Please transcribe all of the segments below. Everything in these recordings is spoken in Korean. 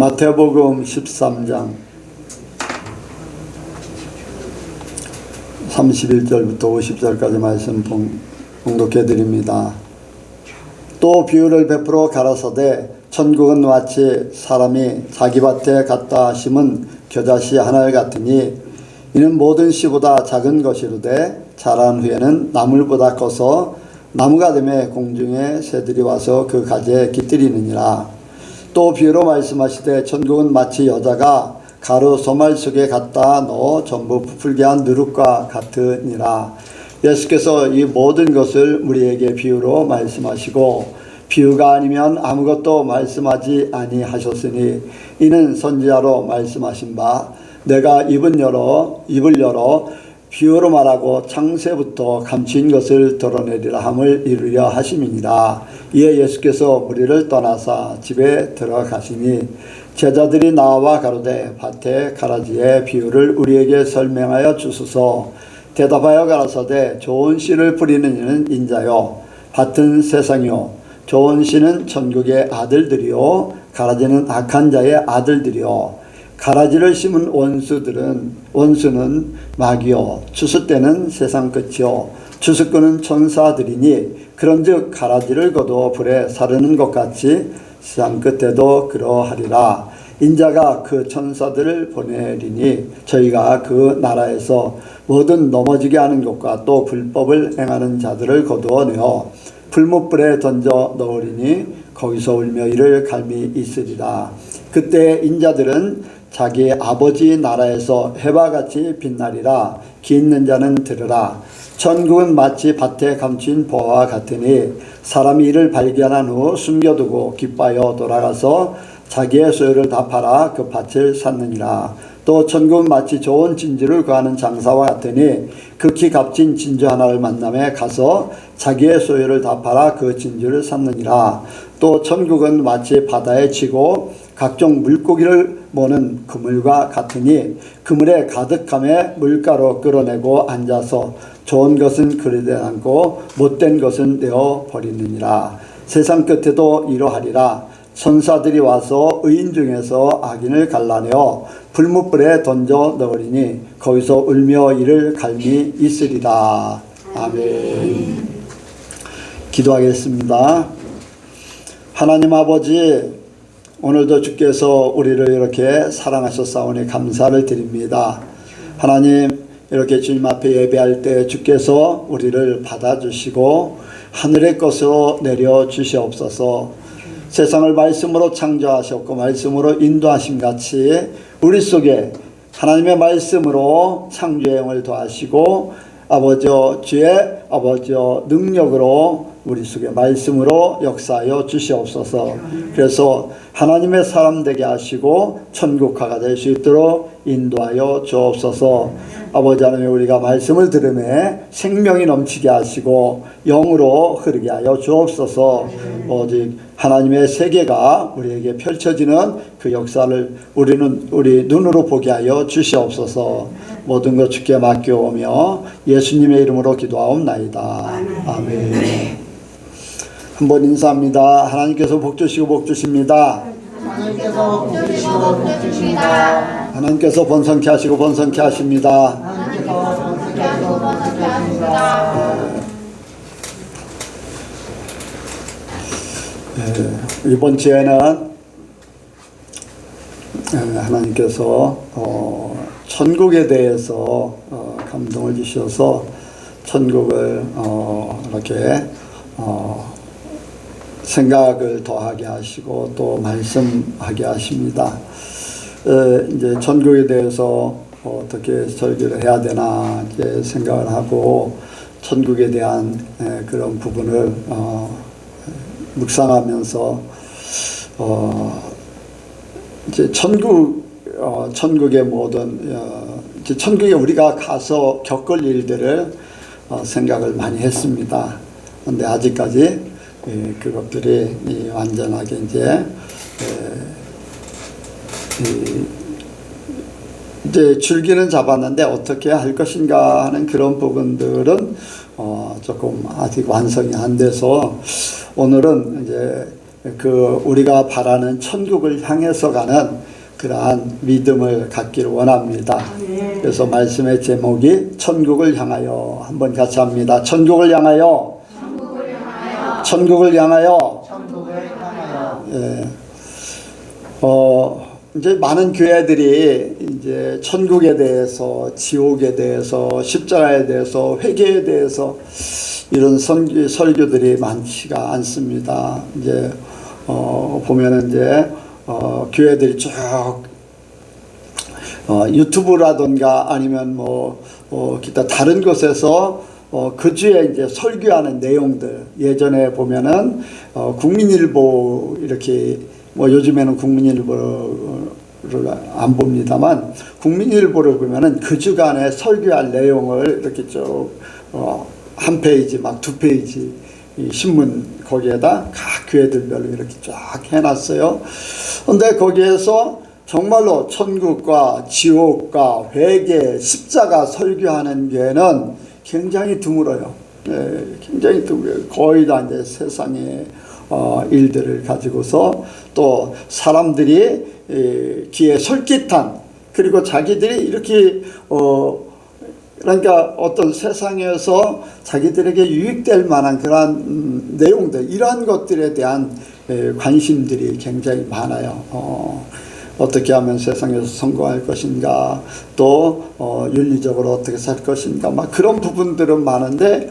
마태복음 13장 31절부터 50절까지 말씀 봉독해 드립니다. 또 비유를 베풀어 가라사대 천국은 마치 사람이 자기 밭에 갖다 심은 겨자씨 하나 같으니 이는 모든 씨보다 작은 것이로되 자란 후에는 나물보다 커서 나무가 되매 공중에 새들이 와서 그 가지에 깃들이느니라. 또 비유로 말씀하시되 천국은 마치 여자가 가루 소말 속에 갖다 넣어 전부 부풀게 한 누룩과 같으니라. 예수께서 이 모든 것을 우리에게 비유로 말씀하시고 비유가 아니면 아무것도 말씀하지 아니하셨으니 이는 선지자로 말씀하신 바 내가 입을 열어 비유로 말하고 창세부터 감추인 것을 드러내리라 함을 이루려 하심이니라. 이에 예수께서 무리를 떠나사 집에 들어가시니 제자들이 나와 가로되 밭의 가라지의 비유를 우리에게 설명하여 주소서. 대답하여 가라사대 좋은 씨를 뿌리는 이는 인자요 밭은 세상이요 좋은 씨는 천국의 아들들이요 가라지는 악한 자의 아들들이요. 가라지를 심은 원수는 마귀요 추수 때는 세상 끝이요 추수꾼은 천사들이니 그런즉 가라지를 거두어 불에 사르는 것 같이 세상 끝에도 그러하리라. 인자가 그 천사들을 보내리니 저희가 그 나라에서 모든 넘어지게 하는 것과 또 불법을 행하는 자들을 거두어내어 불못불에 던져 넣으리니 거기서 울며 이를 갈미 있으리라. 그때 인자들은 자기 아버지 나라에서 해바같이 빛나리라. 귀 있는 자는 들으라. 천국은 마치 밭에 감춘 보화와 같으니 사람이 이를 발견한 후 숨겨두고 기뻐하여 돌아가서 자기의 소유를 다 팔아 그 밭을 샀느니라. 또 천국은 마치 좋은 진주를 구하는 장사와 같으니 극히 값진 진주 하나를 만남에 가서 자기의 소유를 다 팔아 그 진주를 샀느니라. 또 천국은 마치 바다에 치고 각종 물고기를 모는 그물과 같으니 그물에 가득함에 물가로 끌어내고 앉아서 좋은 것은 그릇에 담고 못된 것은 내어 버리느니라. 세상 끝에도 이러하리라. 천사들이 와서 의인 중에서 악인을 갈라내어 불못불에 던져 넣으리니 거기서 울며 이를 갈미 있으리라. 아멘. 기도하겠습니다. 하나님 아버지, 오늘도 주께서 우리를 이렇게 사랑하셨사오니 감사를 드립니다. 하나님, 이렇게 주님 앞에 예배할 때 주께서 우리를 받아주시고 하늘의 것으로 내려주시옵소서. 세상을 말씀으로 창조하셨고 말씀으로 인도하심 같이 우리 속에 하나님의 말씀으로 창조의 영을 더하시고 아버지여 주의 아버지여 능력으로 우리 속에 말씀으로 역사하여 주시옵소서. 그래서 하나님의 사람 되게 하시고 천국화가 될 수 있도록 인도하여 주옵소서. 아버지 하나님, 우리가 말씀을 들음에 생명이 넘치게 하시고 영으로 흐르게 하여 주옵소서. 오직 하나님의 세계가 우리에게 펼쳐지는 그 역사를 우리 눈으로 보게 하여 주시옵소서. 모든 것 주께 맡겨오며 예수님의 이름으로 기도하옵나이다. 아멘. 한번 인사합니다. 하나님께서 복 주시고 복 주십니다. 하나님께서 복 주시고 복 주십니다. 하나님께서 번성케 하시고 번성케 하십니다. 하나님께서 번성케 하시고 번성케 하십니다. 이번 주에는 하나님께서 천국에 대해서 감동을 주셔서 천국을 이렇게 생각을 더하게 하시고 또 말씀하게 하십니다. 이제 천국에 대해서 어떻게 설교를 해야 되나 이제 생각을 하고 천국에 대한 그런 부분을 묵상하면서 이제 천국의 모든 이제 천국에 우리가 가서 겪을 일들을 생각을 많이 했습니다. 그런데 아직까지 그것들이 완전하게 이제 줄기는 잡았는데 어떻게 할 것인가 하는 그런 부분들은 조금 아직 완성이 안 돼서 오늘은 이제 그 우리가 바라는 천국을 향해서 가는 그러한 믿음을 갖기를 원합니다. 그래서 말씀의 제목이 천국을 향하여, 한번 같이 합니다. 천국을 향하여, 천국을 향하여, 천국을 향하여. 천국을 향하여. 예. 이제 많은 교회들이 이제 천국에 대해서, 지옥에 대해서, 십자가에 대해서, 회개에 대해서 이런 설교들이 많지가 않습니다. 이제 보면은 이제 교회들이 쭉 유튜브라든가 아니면 기타 다른 곳에서 그 주에 이제 설교하는 내용들, 예전에 보면은 국민일보 이렇게 요즘에는 국민일보를 안 봅니다만, 국민일보를 보면은 그 주간에 설교할 내용을 이렇게 쭉 한 페이지 막 두 페이지 이 신문 거기에다 각 교회들별로 이렇게 쫙 해놨어요. 근데 거기에서 정말로 천국과 지옥과 회개, 십자가 설교하는 교회는 굉장히 드물어요. 네, 굉장히 드물어요. 거의 다 이제 세상의 일들을 가지고서 또 사람들이 귀에 솔깃한, 그리고 자기들이 이렇게 그러니까 어떤 세상에서 자기들에게 유익될 만한 그러한 내용들, 이러한 것들에 대한 관심들이 굉장히 많아요. 어떻게 하면 세상에서 성공할 것인가, 또 윤리적으로 어떻게 살 것인가, 막 그런 부분들은 많은데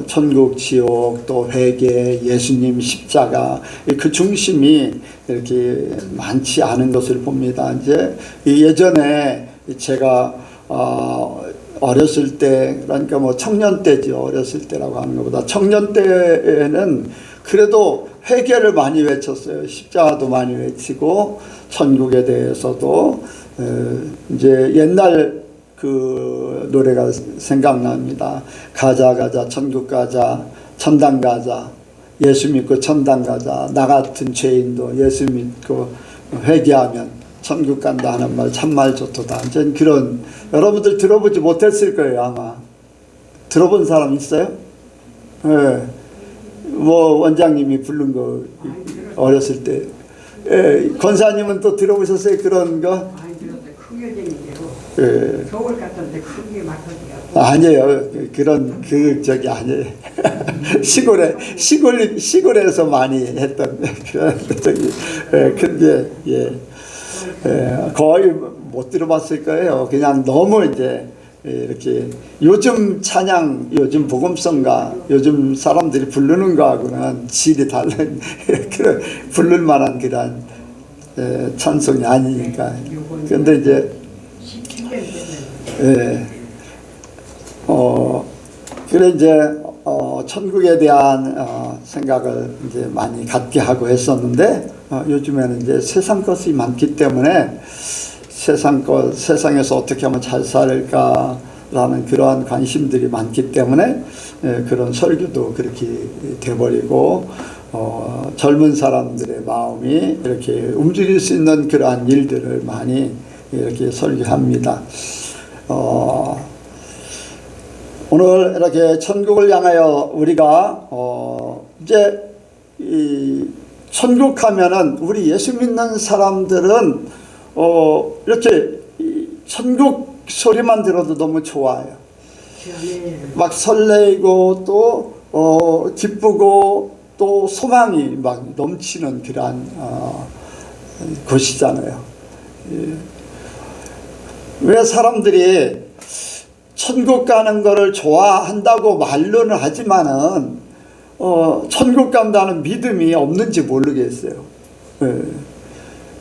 천국, 지옥, 또 회개, 예수님, 십자가, 그 중심이 이렇게 많지 않은 것을 봅니다. 이제 예전에 제가 어렸을 때, 그러니까 청년 때죠. 어렸을 때라고 하는 것보다 청년 때에는 그래도 회개를 많이 외쳤어요. 십자가도 많이 외치고 천국에 대해서도 이제 옛날 그 노래가 생각납니다. 가자 가자 천국 가자, 천당 가자, 예수 믿고 천당 가자, 나 같은 죄인도 예수 믿고 회개하면 천국 간다 하는 말 참말 좋도다. 전 그런, 여러분들 들어보지 못했을 거예요. 아마 들어본 사람 있어요? 예. 원장님이 부른 거 어렸을 때. 예. 권사님은 또 들어보셨어요? 그런 거? 많이 들었어요. 크게 되는데요. 예. 서울 갔던데 크게 맡아지고. 아니에요. 그런 저기 아니에요. 시골에서 많이 했던 그런 저기. 근데 거의 못 들어봤을 거예요. 그냥 너무 이제 이렇게 요즘 찬양, 요즘 복음성가, 요즘 사람들이 부르는 거하고는 질이 다른 그런 부를 만한 그런 찬송이 아니니까. 근데 이제 17년 됐는데. 그래 이제 천국에 대한 생각을 이제 많이 갖게 하고 했었는데, 요즘에는 이제 세상 것이 많기 때문에 세상에서 어떻게 하면 잘 살까라는 그러한 관심들이 많기 때문에 그런 설교도 그렇게 돼버리고, 젊은 사람들의 마음이 이렇게 움직일 수 있는 그러한 일들을 많이 이렇게 설교합니다. 오늘 이렇게 천국을 향하여 우리가 이제 이 천국 하면은 우리 예수 믿는 사람들은 이렇게 천국 소리만 들어도 너무 좋아요. 막 설레이고 또 기쁘고 또 소망이 막 넘치는 그러한 곳이잖아요. 왜 사람들이 천국 가는 거를 좋아한다고 말로는 하지만은 천국 간다는 믿음이 없는지 모르겠어요.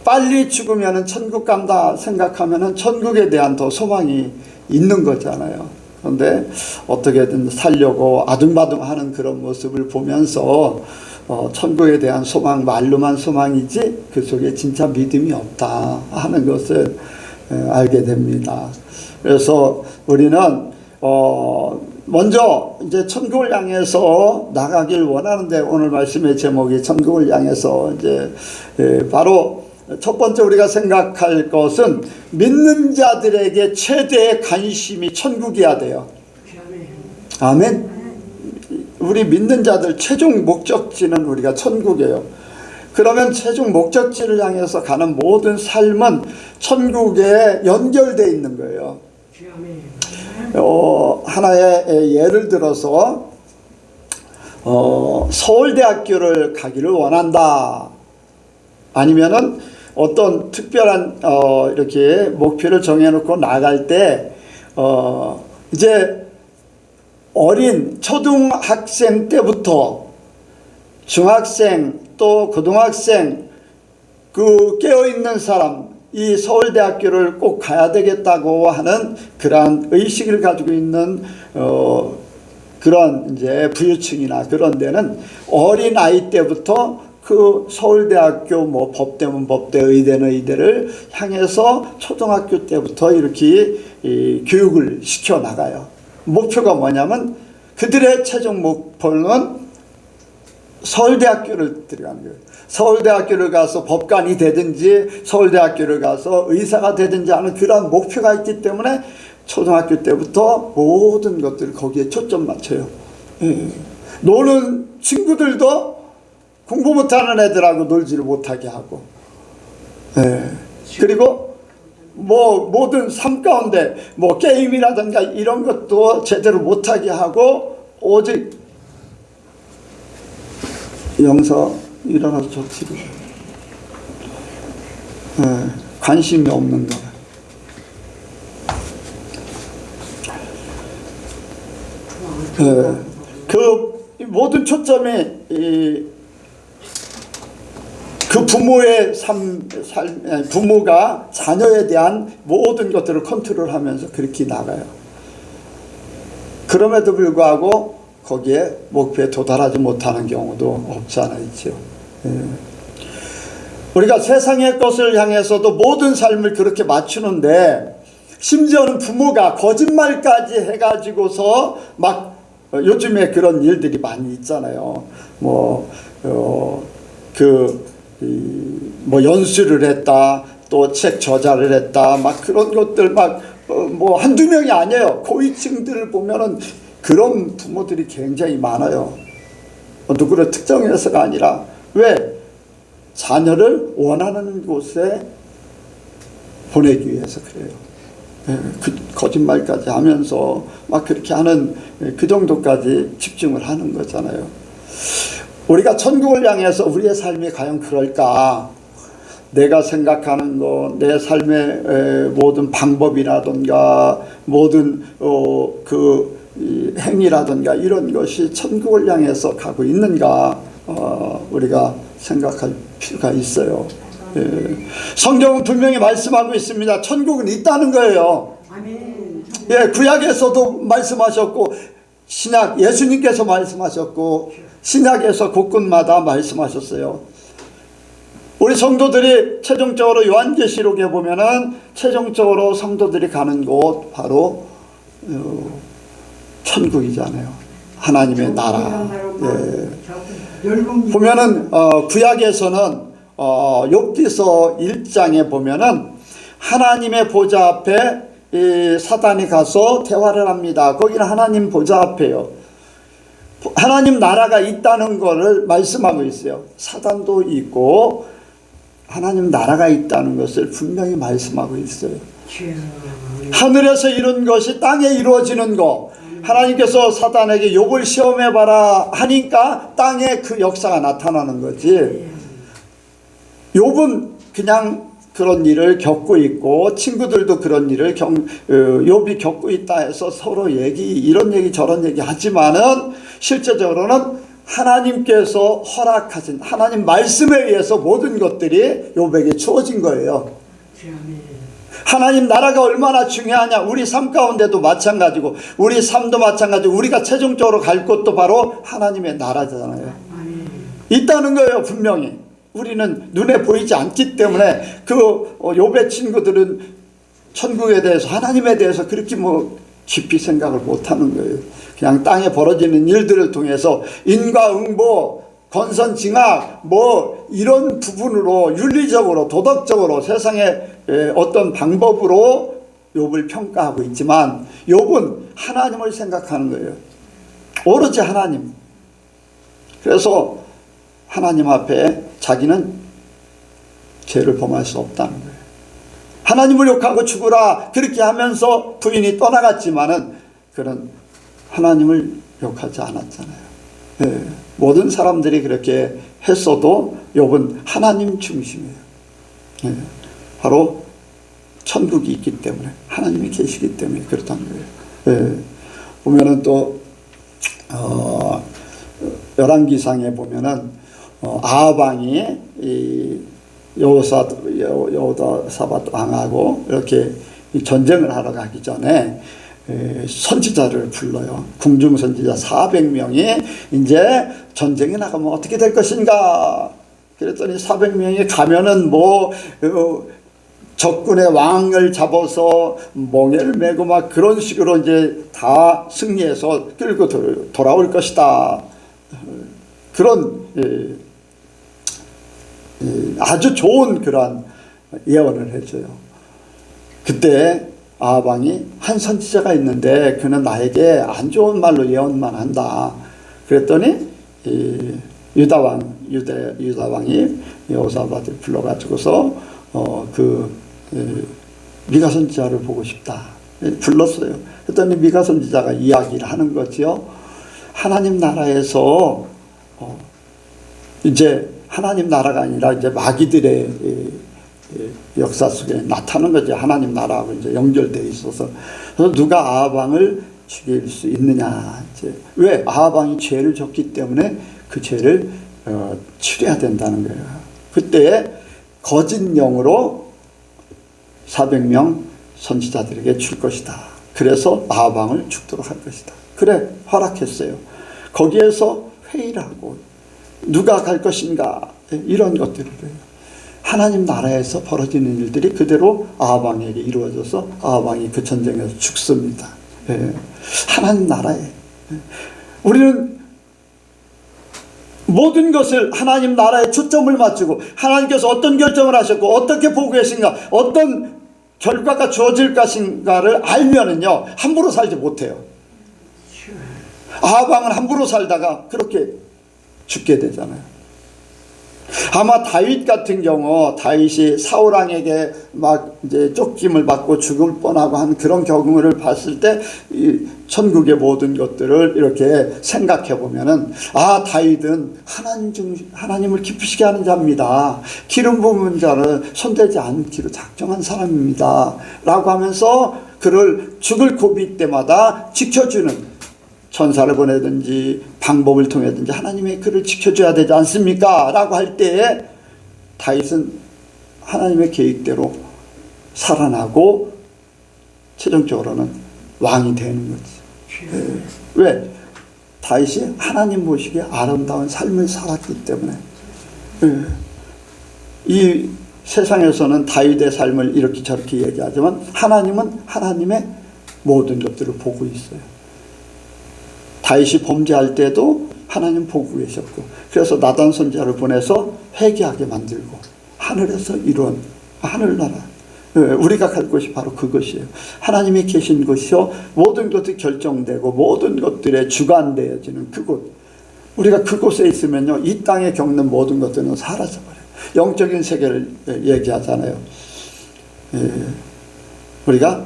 빨리 죽으면은 천국 간다 생각하면은 천국에 대한 더 소망이 있는 거잖아요. 그런데 어떻게든 살려고 아둥바둥하는 그런 모습을 보면서 천국에 대한 소망, 말로만 소망이지 그 속에 진짜 믿음이 없다 하는 것을 알게 됩니다. 그래서 우리는 먼저 이제 천국을 향해서 나가길 원하는데, 오늘 말씀의 제목이 천국을 향해서 이제 바로 첫 번째 우리가 생각할 것은 믿는 자들에게 최대의 관심이 천국이어야 돼요. 아멘. 우리 믿는 자들 최종 목적지는 우리가 천국이에요. 그러면 최종 목적지를 향해서 가는 모든 삶은 천국에 연결되어 있는 거예요. 하나의 예를 들어서 서울대학교를 가기를 원한다. 아니면은 어떤 특별한 이렇게 목표를 정해놓고 나갈 때 이제 어린 초등학생 때부터 중학생 또 고등학생 그 깨어있는 사람 이 서울대학교를 꼭 가야 되겠다고 하는 그러한 의식을 가지고 있는 그런 이제 부유층이나 그런 데는 어린 아이 때부터 그 서울대학교 뭐 법대면 법대 의대는 의대를 향해서 초등학교 때부터 이렇게 교육을 시켜 나가요. 목표가 뭐냐면 그들의 최종 목표는 서울대학교를 들어가는 거예요. 서울대학교를 가서 법관이 되든지 서울대학교를 가서 의사가 되든지 하는 그런 목표가 있기 때문에 초등학교 때부터 모든 것들을 거기에 초점 맞춰요. 노는 친구들도 공부 못하는 애들하고 놀지를 못하게 하고, 그리고 뭐 모든 삶 가운데 뭐 게임이라든가 이런 것도 제대로 못하게 하고 오직 영서 일어나서 좋지. 관심이 없는 거야. 그 모든 초점이 그 부모의 부모가 자녀에 대한 모든 것들을 컨트롤하면서 그렇게 나가요. 그럼에도 불구하고 거기에 목표에 도달하지 못하는 경우도 없지 않아 있죠. 우리가 세상의 것을 향해서도 모든 삶을 그렇게 맞추는데 심지어는 부모가 거짓말까지 해가지고서 막 요즘에 그런 일들이 많이 있잖아요. 뭐 연수를 했다, 또 책 저자를 했다, 막 그런 것들 뭐 한두 명이 아니에요. 고위층들을 보면은 그런 부모들이 굉장히 많아요. 누구를 특정해서가 아니라 왜? 자녀를 원하는 곳에 보내기 위해서 그래요. 그 거짓말까지 하면서 막 그렇게 하는 그 정도까지 집중을 하는 거잖아요. 우리가 천국을 향해서 우리의 삶이 과연 그럴까? 내가 생각하는 것, 내 삶의 모든 방법이라든가 모든 행위라든가 이런 것이 천국을 향해서 가고 있는가 우리가 생각할 필요가 있어요. 성경은 분명히 말씀하고 있습니다. 천국은 있다는 거예요. 구약에서도 말씀하셨고 신약 예수님께서 말씀하셨고 신약에서 곳곳마다 말씀하셨어요. 우리 성도들이 최종적으로 요한계시록에 보면은 최종적으로 성도들이 가는 곳 바로 천국이잖아요. 하나님의 나라. 보면은 구약에서는 욥기서 1장에 보면은 하나님의 보좌 앞에 사단이 가서 대화를 합니다. 거기는 하나님 보좌 앞에요. 하나님 나라가 있다는 것을 말씀하고 있어요. 사단도 있고 하나님 나라가 있다는 것을 분명히 말씀하고 있어요. 하늘에서 이룬 것이 땅에 이루어지는 것. 하나님께서 사단에게 욥을 시험해봐라 하니까 땅에 그 역사가 나타나는 거지. 욥은 그냥 그런 일을 겪고 있고 친구들도 그런 일을 욥이 겪고 있다 해서 서로 이런 얘기 저런 얘기 하지만은 실제적으로는 하나님께서 허락하신 하나님 말씀에 의해서 모든 것들이 욥에게 주어진 거예요. 하나님 나라가 얼마나 중요하냐. 우리 삶 가운데도 마찬가지고 우리 삶도 마찬가지고 우리가 최종적으로 갈 곳도 바로 하나님의 나라잖아요. 있다는 거예요. 분명히 우리는 눈에 보이지 않기 때문에 욥의 친구들은 천국에 대해서 하나님에 대해서 그렇게 깊이 생각을 못하는 거예요. 그냥 땅에 벌어지는 일들을 통해서 인과응보, 권선징악 이런 부분으로 윤리적으로 도덕적으로 세상의 어떤 방법으로 욥을 평가하고 있지만 욥은 하나님을 생각하는 거예요. 오로지 하나님. 그래서 하나님 앞에 자기는 죄를 범할 수 없다는 거예요. 하나님을 욕하고 죽으라 그렇게 하면서 부인이 떠나갔지만은 그는 하나님을 욕하지 않았잖아요. 예, 모든 사람들이 그렇게 했어도 욥은 하나님 중심이에요. 예, 바로 천국이 있기 때문에, 하나님이 계시기 때문에 그렇다는 거예요. 예, 보면은 또 열왕기상에 보면은 아합왕이 이 여호사밧 왕하고 이렇게 전쟁을 하러 가기 전에 선지자를 불러요. 궁중 선지자 400명이 이제 전쟁에 나가면 어떻게 될 것인가. 그랬더니 400명이 가면은 뭐 적군의 왕을 잡아서 멍에를 메고 막 그런 식으로 이제 다 승리해서 끌고 돌아올 것이다. 그런 아주 좋은 그러한 예언을 해줘요. 그때 아합 왕이 한 선지자가 있는데 그는 나에게 안 좋은 말로 예언만 한다. 그랬더니 유다 왕이 여호사밧을 불러가지고서 미가 선지자를 보고 싶다. 불렀어요. 그랬더니 미가 선지자가 이야기를 하는 거지요. 하나님 나라에서 이제 하나님 나라가 아니라 이제 마귀들의 역사 속에 나타나는 거죠. 하나님 나라하고 이제 연결되어 있어서. 그래서 누가 아합 왕을 죽일 수 있느냐. 이제 왜? 아합 왕이 죄를 졌기 때문에 그 죄를 치료해야 된다는 거예요. 그때 거짓 영으로 400명 선지자들에게 줄 것이다. 그래서 아합 왕을 죽도록 할 것이다. 그래, 허락했어요. 거기에서 회의를 하고 누가 갈 것인가, 이런 것들을 해요. 하나님 나라에서 벌어지는 일들이 그대로 아합 왕에게 이루어져서 아합 왕이 그 전쟁에서 죽습니다. 하나님 나라에 우리는 모든 것을 하나님 나라에 초점을 맞추고 하나님께서 어떤 결정을 하셨고 어떻게 보고 계신가, 어떤 결과가 주어질 것인가를 알면은요 함부로 살지 못해요. 아합 왕은 함부로 살다가 그렇게 죽게 되잖아요. 아마 다윗 같은 경우, 다윗이 사울 왕에게 막 이제 쫓김을 받고 죽을 뻔하고 한 그런 경우를 봤을 때 이 천국의 모든 것들을 이렇게 생각해 보면은, 아, 다윗은 하나님을 기쁘시게 하는 자입니다. 기름 부은 자를 손대지 않기로 작정한 사람입니다. 라고 하면서 그를 죽을 고비 때마다 지켜주는, 천사를 보내든지 방법을 통해든지 하나님의 그를 지켜줘야 되지 않습니까? 라고 할 때에 다윗은 하나님의 계획대로 살아나고 최종적으로는 왕이 되는 거지. 왜? 다윗이 하나님 보시기에 아름다운 삶을 살았기 때문에. 이 세상에서는 다윗의 삶을 이렇게 저렇게 얘기하지만 하나님은 하나님의 모든 것들을 보고 있어요. 다윗이 범죄할 때도 하나님 보고 계셨고, 그래서 나단 선지자를 보내서 회개하게 만들고 하늘에서 이룬 하늘나라, 우리가 갈 곳이 바로 그것이에요. 하나님이 계신 곳이요, 모든 것들이 결정되고 모든 것들에 주관되어지는 그곳. 우리가 그곳에 있으면요 이 땅에 겪는 모든 것들은 사라져버려요. 영적인 세계를 얘기하잖아요. 우리가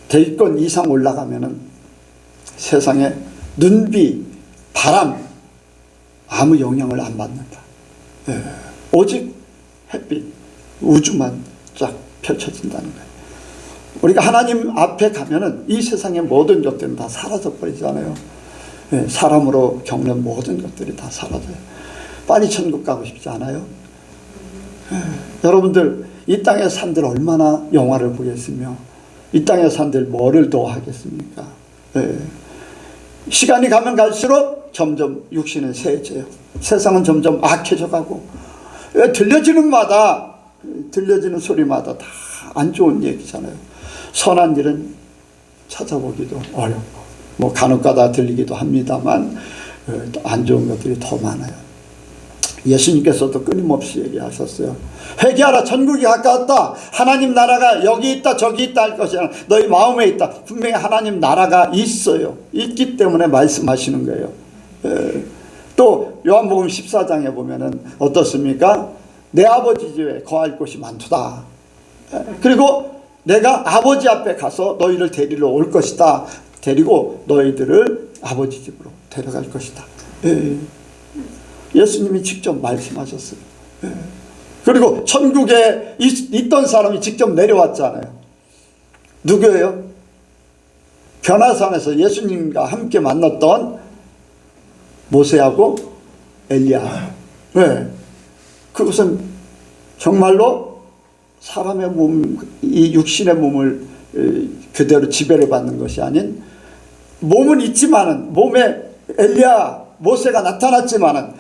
대위권 이상 올라가면은 세상에 눈비, 바람 아무 영향을 안 받는다. 오직 햇빛, 우주만 쫙 펼쳐진다는 거예요. 우리가 하나님 앞에 가면은 이 세상의 모든 것들은 다 사라져 버리잖아요. 사람으로 겪는 모든 것들이 다 사라져요. 빨리 천국 가고 싶지 않아요? 여러분들 이 땅의 산들 얼마나 영화를 보겠으며 이 땅의 산들 뭐를 더 하겠습니까? 시간이 가면 갈수록 점점 육신은 세해져요. 세상은 점점 악해져 가고, 들려지는 소리마다 다 안 좋은 얘기잖아요. 선한 일은 찾아보기도 어렵고, 뭐 간혹가다 들리기도 합니다만 안 좋은 것들이 더 많아요. 예수님께서도 끊임없이 얘기하셨어요. 회개하라, 천국이 가까웠다. 하나님 나라가 여기 있다 저기 있다 할 것이 아니라 너희 마음에 있다. 분명히 하나님 나라가 있어요. 있기 때문에 말씀하시는 거예요. 또 요한복음 14장에 보면은 어떻습니까? 내 아버지 집에 거할 곳이 많도다. 그리고 내가 아버지 앞에 가서 너희를 데리러 올 것이다. 데리고 너희들을 아버지 집으로 데려갈 것이다. 예수님이 직접 말씀하셨어요. 그리고 천국에 있던 사람이 직접 내려왔잖아요. 누구예요? 변화산에서 예수님과 함께 만났던 모세하고 엘리야. 왜? 그것은 정말로 사람의 몸, 이 육신의 몸을 그대로 지배를 받는 것이 아닌, 몸은 있지만은, 몸에 엘리야, 모세가 나타났지만은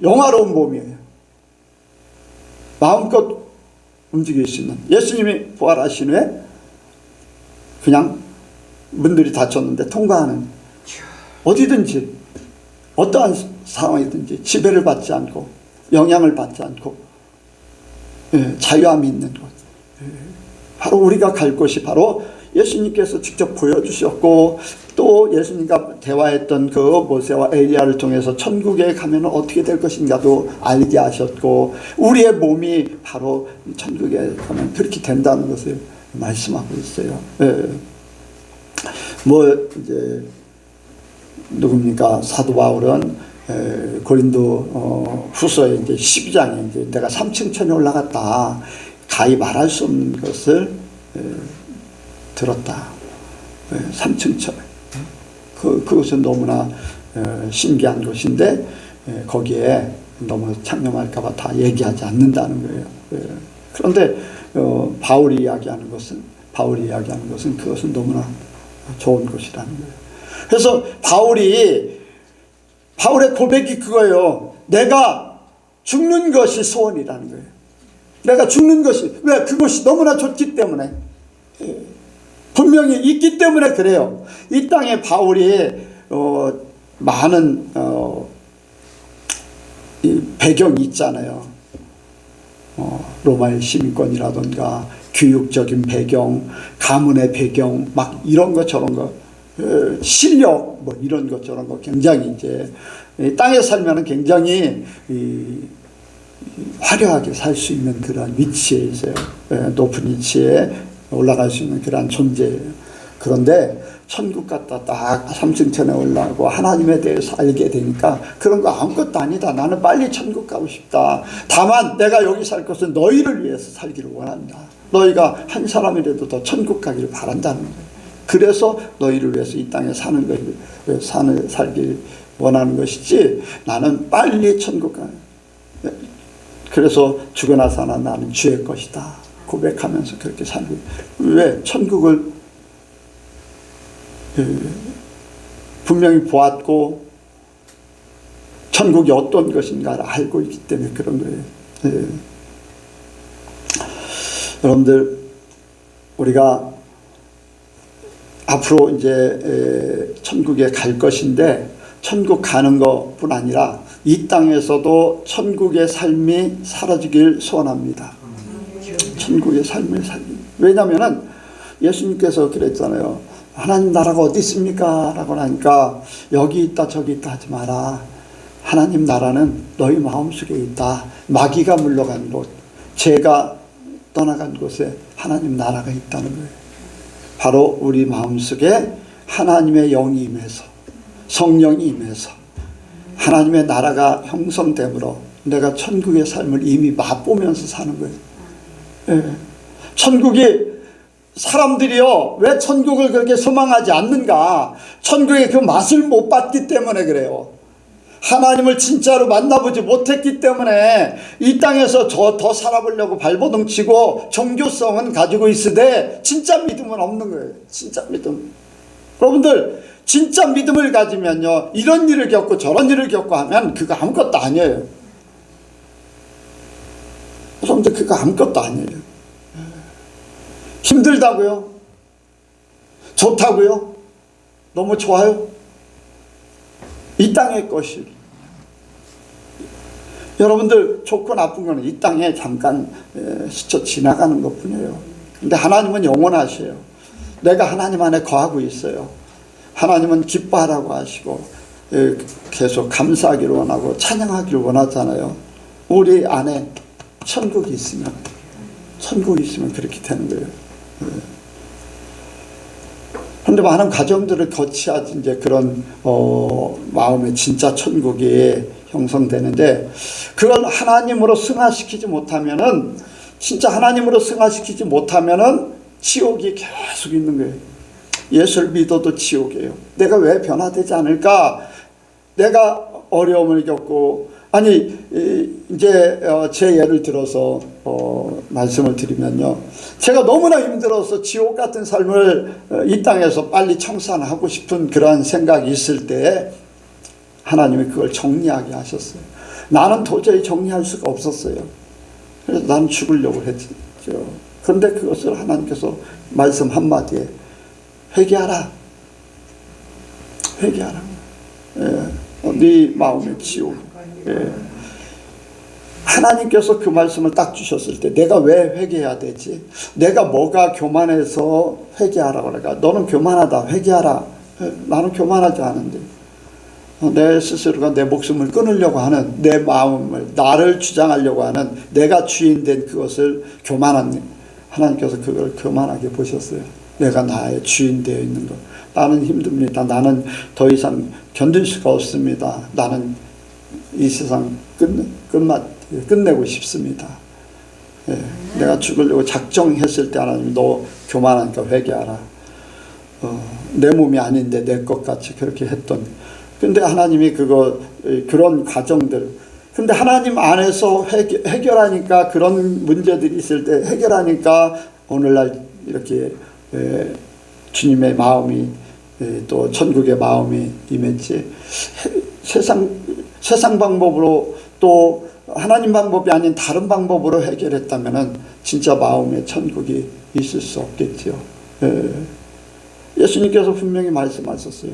영화로운 몸이에요. 마음껏 움직일 수 있는. 예수님이 부활하신 후에 그냥 문들이 닫혔는데 통과하는, 어디든지 어떠한 상황이든지 지배를 받지 않고 영향을 받지 않고 자유함이 있는 곳. 바로 우리가 갈 곳이 바로 예수님께서 직접 보여주셨고, 또 예수님과 대화했던 그 모세와 엘리야를 통해서 천국에 가면 어떻게 될 것인가도 알게 하셨고, 우리의 몸이 바로 천국에 가면 그렇게 된다는 것을 말씀하고 있어요. 뭐 이제 누굽니까? 사도 바울은 고린도 후서에 이제 12장에 이제 내가 3층 천에 올라갔다, 가히 말할 수 없는 것을 들었다. 3층 천. 그것은 너무나 신기한 것인데 거기에 너무 창념할까봐 다 얘기하지 않는다는 거예요. 그런데 바울이 이야기하는 것은 그것은 너무나 좋은 것이라는 거예요. 그래서 바울의 고백이 그거예요. 내가 죽는 것이 소원이라는 거예요. 내가 죽는 것이, 왜? 그것이 너무나 좋기 때문에, 분명히 있기 때문에 그래요. 이 땅에 바울이 많은 이 배경이 있잖아요. 로마의 시민권이라든가 교육적인 배경, 가문의 배경, 막 이런 것 저런 거, 실력 뭐 이런 것 저런 거, 굉장히 이제 땅에 살면은 굉장히 화려하게 살 수 있는 그런 위치에 있어요. 높은 위치에 올라갈 수 있는 그런 존재예요. 그런데 천국 갔다 딱 3층 천에 올라가고 하나님에 대해서 알게 되니까 그런 거 아무것도 아니다. 나는 빨리 천국 가고 싶다. 다만 내가 여기 살 것은 너희를 위해서 살기를 원한다. 너희가 한 사람이라도 더 천국 가기를 바란다는 거예요. 그래서 너희를 위해서 이 땅에 살길 원하는 것이지, 나는 빨리 천국 가. 그래서 죽으나 사나 나는 주의 것이다 고백하면서 그렇게 살고. 왜? 천국을 분명히 보았고 천국이 어떤 것인가를 알고 있기 때문에 그런 거예요. 여러분들, 우리가 앞으로 이제 천국에 갈 것인데, 천국 가는 것뿐 아니라 이 땅에서도 천국의 삶이 사라지길 소원합니다. 천국의 삶을 살기. 왜냐하면은 예수님께서 그랬잖아요. 하나님 나라가 어디 있습니까? 라고 하니까 여기 있다 저기 있다 하지 마라. 하나님 나라는 너희 마음속에 있다. 마귀가 물러간 곳, 죄가 떠나간 곳에 하나님 나라가 있다는 거예요. 바로 우리 마음속에 하나님의 영이 임해서, 성령이 임해서 하나님의 나라가 형성됨으로 내가 천국의 삶을 이미 맛보면서 사는 거예요. 천국이, 사람들이요, 왜 천국을 그렇게 소망하지 않는가? 천국의 그 맛을 못 봤기 때문에 그래요. 하나님을 진짜로 만나보지 못했기 때문에 이 땅에서 더 살아보려고 발버둥 치고 종교성은 가지고 있으되 진짜 믿음은 없는 거예요. 진짜 믿음. 여러분들, 진짜 믿음을 가지면요, 이런 일을 겪고 저런 일을 겪고 하면 그거 아무것도 아니에요. 여러분들, 그거 아무것도 아니에요. 힘들다고요? 좋다고요? 너무 좋아요? 이 땅의 것이. 여러분들, 좋고 나쁜 거는 이 땅에 잠깐 스쳐 지나가는 것 뿐이에요. 근데 하나님은 영원하세요. 내가 하나님 안에 거하고 있어요. 하나님은 기뻐하라고 하시고 계속 감사하기를 원하고 찬양하기를 원하잖아요. 우리 안에 천국이 있으면 그렇게 되는 거예요. 그런데 많은 가정들을 거치야지 이제 그런 마음의 진짜 천국이 형성되는데, 그걸 하나님으로 승화시키지 못하면은, 진짜 하나님으로 승화시키지 못하면은 지옥이 계속 있는 거예요. 예수를 믿어도 지옥이에요. 내가 왜 변화되지 않을까? 내가 어려움을 겪고, 아니 이제 제 예를 들어서 말씀을 드리면요, 제가 너무나 힘들어서 지옥 같은 삶을 이 땅에서 빨리 청산하고 싶은 그러한 생각이 있을 때 하나님이 그걸 정리하게 하셨어요. 나는 도저히 정리할 수가 없었어요. 그래서 나는 죽으려고 했죠. 그런데 그것을 하나님께서 말씀 한마디에 회개하라. 네 마음의 지옥. 하나님께서 그 말씀을 딱 주셨을 때 내가 왜 회개해야 되지? 내가 뭐가 교만해서 회개하라고 그러니까 너는 교만하다 회개하라. 나는 교만하지 않은데 내 스스로가 내 목숨을 끊으려고 하는 내 마음을, 나를 주장하려고 하는 내가 주인된 그것을 교만한, 하나님께서 그걸 교만하게 보셨어요. 내가 나의 주인 되어 있는 것. 나는 힘듭니다. 나는 더 이상 견딜 수가 없습니다. 나는 이 세상 끝내고 싶습니다. 내가 죽으려고 작정했을 때 하나님, 너 교만하니까 회개하라. 내 몸이 아닌데 내 것 같이 그렇게 했던. 근데 하나님이 그런 과정들, 근데 하나님 안에서 해결하니까, 그런 문제들이 있을 때 해결하니까 오늘날 이렇게 주님의 마음이, 또 천국의 마음이 임했지. 세상 방법으로, 또 하나님 방법이 아닌 다른 방법으로 해결했다면은 진짜 마음의 천국이 있을 수 없겠지요. 예수님께서 분명히 말씀하셨어요.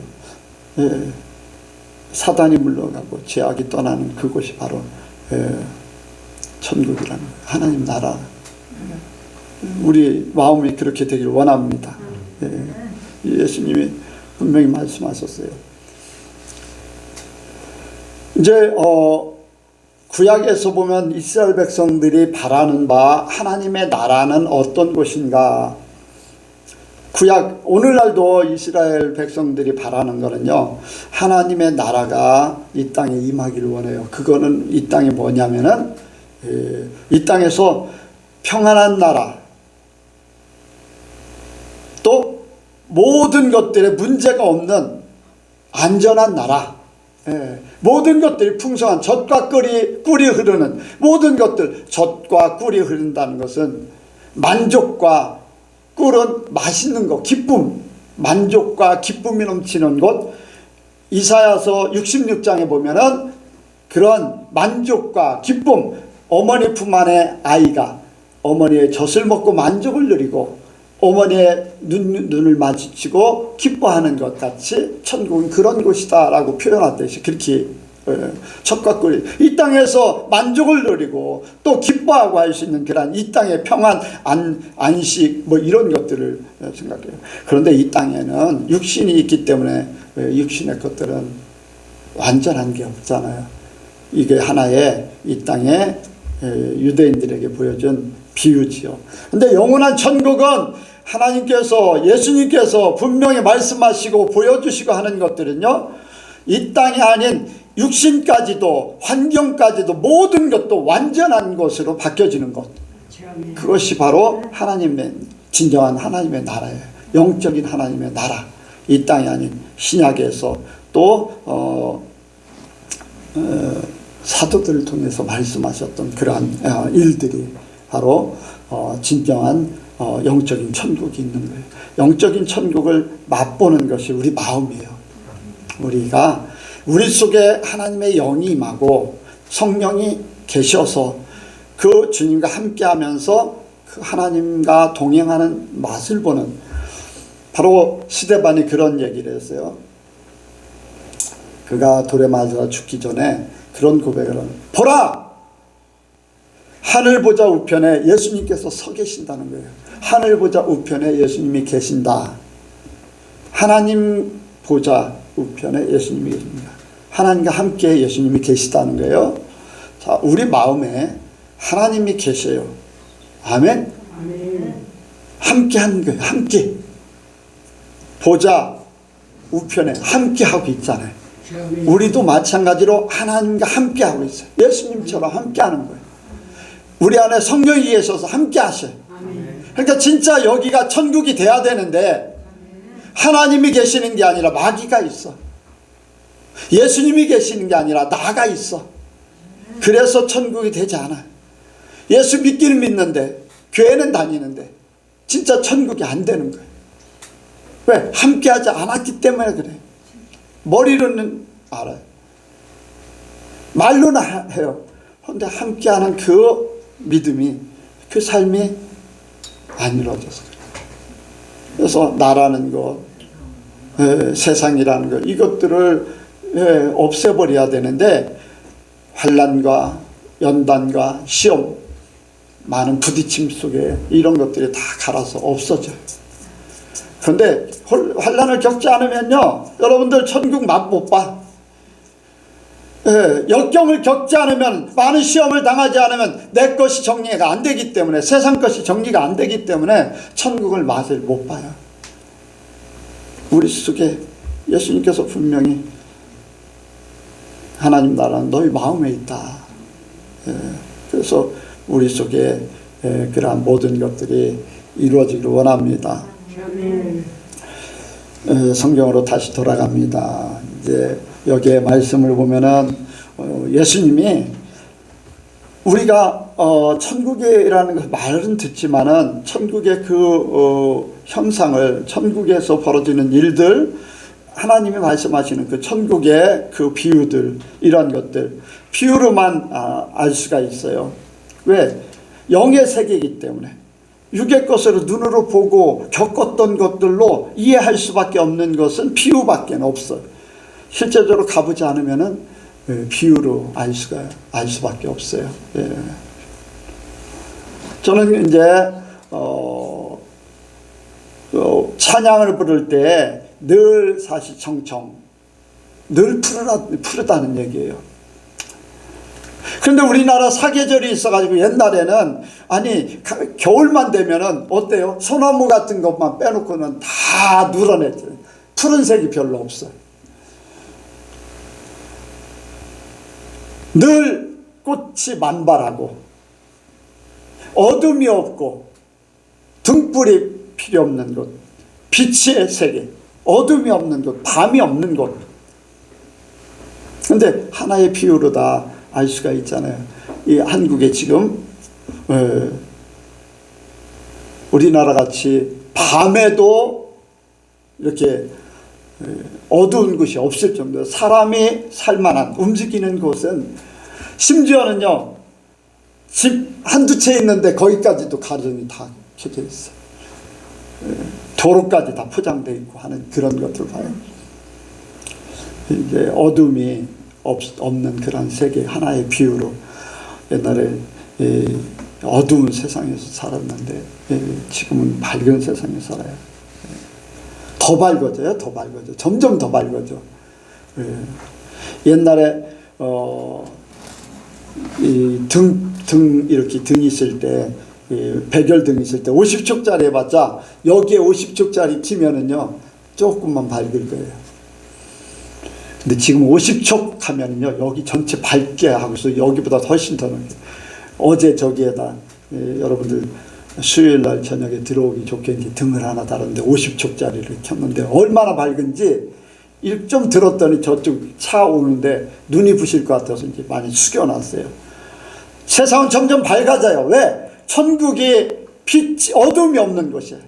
사단이 물러가고 죄악이 떠나는 그곳이 바로 천국이라는, 하나님 나라. 우리 마음이 그렇게 되길 원합니다. 예수님이 분명히 말씀하셨어요. 이제 구약에서 보면 이스라엘 백성들이 바라는 바 하나님의 나라는 어떤 곳인가? 구약, 오늘날도 이스라엘 백성들이 바라는 거는요, 하나님의 나라가 이 땅에 임하기를 원해요. 그거는 이 땅이 뭐냐면은 이 땅에서 평안한 나라, 또 모든 것들에 문제가 없는 안전한 나라, 모든 것들이 풍성한 젖과 꿀이 흐르는 모든 것들, 젖과 꿀이 흐른다는 것은 만족과 꿀은 맛있는 것, 기쁨, 만족과 기쁨이 넘치는 곳. 이사야서 66장에 보면은 그런 만족과 기쁨, 어머니 품 안에 아이가 어머니의 젖을 먹고 만족을 누리고 어머니의 눈을 마주치고 기뻐하는 것 같이 천국은 그런 곳이다 라고 표현하듯이, 그렇게 젖과 꿀이 이 땅에서 만족을 누리고 또 기뻐하고 할 수 있는 그런 이 땅의 평안, 안식, 뭐 이런 것들을 생각해요. 그런데 이 땅에는 육신이 있기 때문에 육신의 것들은 완전한 게 없잖아요. 이게 하나의 이 땅에 유대인들에게 보여준 비유지요. 근데 영원한 천국은 하나님께서, 예수님께서 분명히 말씀하시고 보여주시고 하는 것들은요, 이 땅이 아닌 육신까지도 환경까지도 모든 것도 완전한 것으로 바뀌어지는 것, 그것이 바로 하나님의 진정한 하나님의 나라예요. 영적인 하나님의 나라. 이 땅이 아닌 신약에서 또 사도들을 통해서 말씀하셨던 그러한 일들이 바로 진정한 영적인 천국이 있는 거예요. 영적인 천국을 맛보는 것이 우리 마음이에요. 우리가 우리 속에 하나님의 영이 임하고 성령이 계셔서 그 주님과 함께하면서 그 하나님과 동행하는 맛을 보는, 바로 스데반이 그런 얘기를 했어요. 그가 돌에 맞아 죽기 전에 그런 고백을 하는, 보라! 하늘 보좌 우편에 예수님께서 서 계신다는 거예요. 하늘 보좌 우편에 예수님이 계신다. 하나님 보좌 우편에 예수님이 계십니다. 하나님과 함께 예수님이 계시다는 거예요. 자, 우리 마음에 하나님이 계셔요. 아멘. 아멘. 함께 하는 거예요. 함께. 보좌 우편에 함께 하고 있잖아요. 아멘. 우리도 마찬가지로 하나님과 함께 하고 있어요. 예수님처럼 함께 하는 거예요. 우리 안에 성령이 계셔서 함께 하셔요. 아멘. 그러니까 진짜 여기가 천국이 돼야 되는데 하나님이 계시는 게 아니라 마귀가 있어. 예수님이 계시는 게 아니라 나가 있어. 그래서 천국이 되지 않아. 예수 믿기는 믿는데 교회는 다니는데 진짜 천국이 안 되는 거예요. 왜? 함께하지 않았기 때문에 그래. 머리로는 알아요. 말로는 해요. 그런데 함께하는 그 믿음이, 그 삶이 안 이루어져서 그래요. 그래서 나라는 것, 세상이라는 것, 이것들을 없애버려야 되는데 환난과 연단과 시험, 많은 부딪힘 속에 이런 것들이 다 갈아서 없어져요. 그런데 환난을 겪지 않으면요, 여러분들 천국 맛 못 봐. 역경을 겪지 않으면, 많은 시험을 당하지 않으면 내 것이 정리가 안 되기 때문에, 세상 것이 정리가 안 되기 때문에 천국을 맛을 못 봐요. 우리 속에 예수님께서 분명히 하나님 나라는 너희 마음에 있다. 그래서 우리 속에 그러한 모든 것들이 이루어지기를 원합니다. 아멘. 성경으로 다시 돌아갑니다. 이제 여기에 말씀을 보면은 예수님이 우리가 천국이라는 그 말은 듣지만은 천국의 그 형상을, 천국에서 벌어지는 일들, 하나님이 말씀하시는 그 천국의 그 비유들, 이런 것들 비유로만 알 수가 있어요. 왜? 영의 세계이기 때문에. 육의 것으로 눈으로 보고 겪었던 것들로 이해할 수밖에 없는 것은 비유밖에 없어요. 실제적으로 가보지 않으면은 비유로 알 수밖에 없어요. 예. 저는 이제 찬양을 부를 때 늘 사시청청, 늘 푸르다는 얘기예요. 그런데 우리나라 사계절이 있어가지고 옛날에는 겨울만 되면은 어때요? 소나무 같은 것만 빼놓고는 다 누런했죠. 푸른색이 별로 없어요. 늘 꽃이 만발하고 어둠이 없고 등불이 필요 없는 곳, 빛의 세계, 어둠이 없는 곳, 밤이 없는 곳. 그런데 하나의 비유로 다 알 수가 있잖아요. 이 한국에 지금 우리나라 같이 밤에도 이렇게 어두운 곳이 없을 정도로 사람이 살만한, 움직이는 곳은, 심지어는요 집 한두 채 있는데 거기까지도 가전이 다 켜져 있어요. 도로까지 다 포장되어 있고 하는 그런 것들 봐요. 이제 어둠이 없는 그런 세계, 하나의 비유로 옛날에 어두운 세상에서 살았는데 지금은 밝은 세상에 살아요. 더 밝아져요. 더 밝아져. 점점 더 밝아져. 옛날에 이 등 이렇게 등이 있을 때, 백열등 있을 때 50촉짜리 해봤자 여기에 50촉짜리 키면은요 조금만 밝을 거예요. 근데 지금 50촉 하면은요 여기 전체 밝게 하고 있어요. 여기보다 훨씬 더 넓게. 어제 저기에다 여러분들 수요일날 저녁에 들어오기 좋게 이제 등을 하나 달았는데 50촉짜리를 켰는데 얼마나 밝은지 좀 들었더니 저쪽 차 오는데 눈이 부실 것 같아서 이제 많이 숙여놨어요. 세상은 점점 밝아져요. 왜? 천국이 어둠이 없는 곳이에요.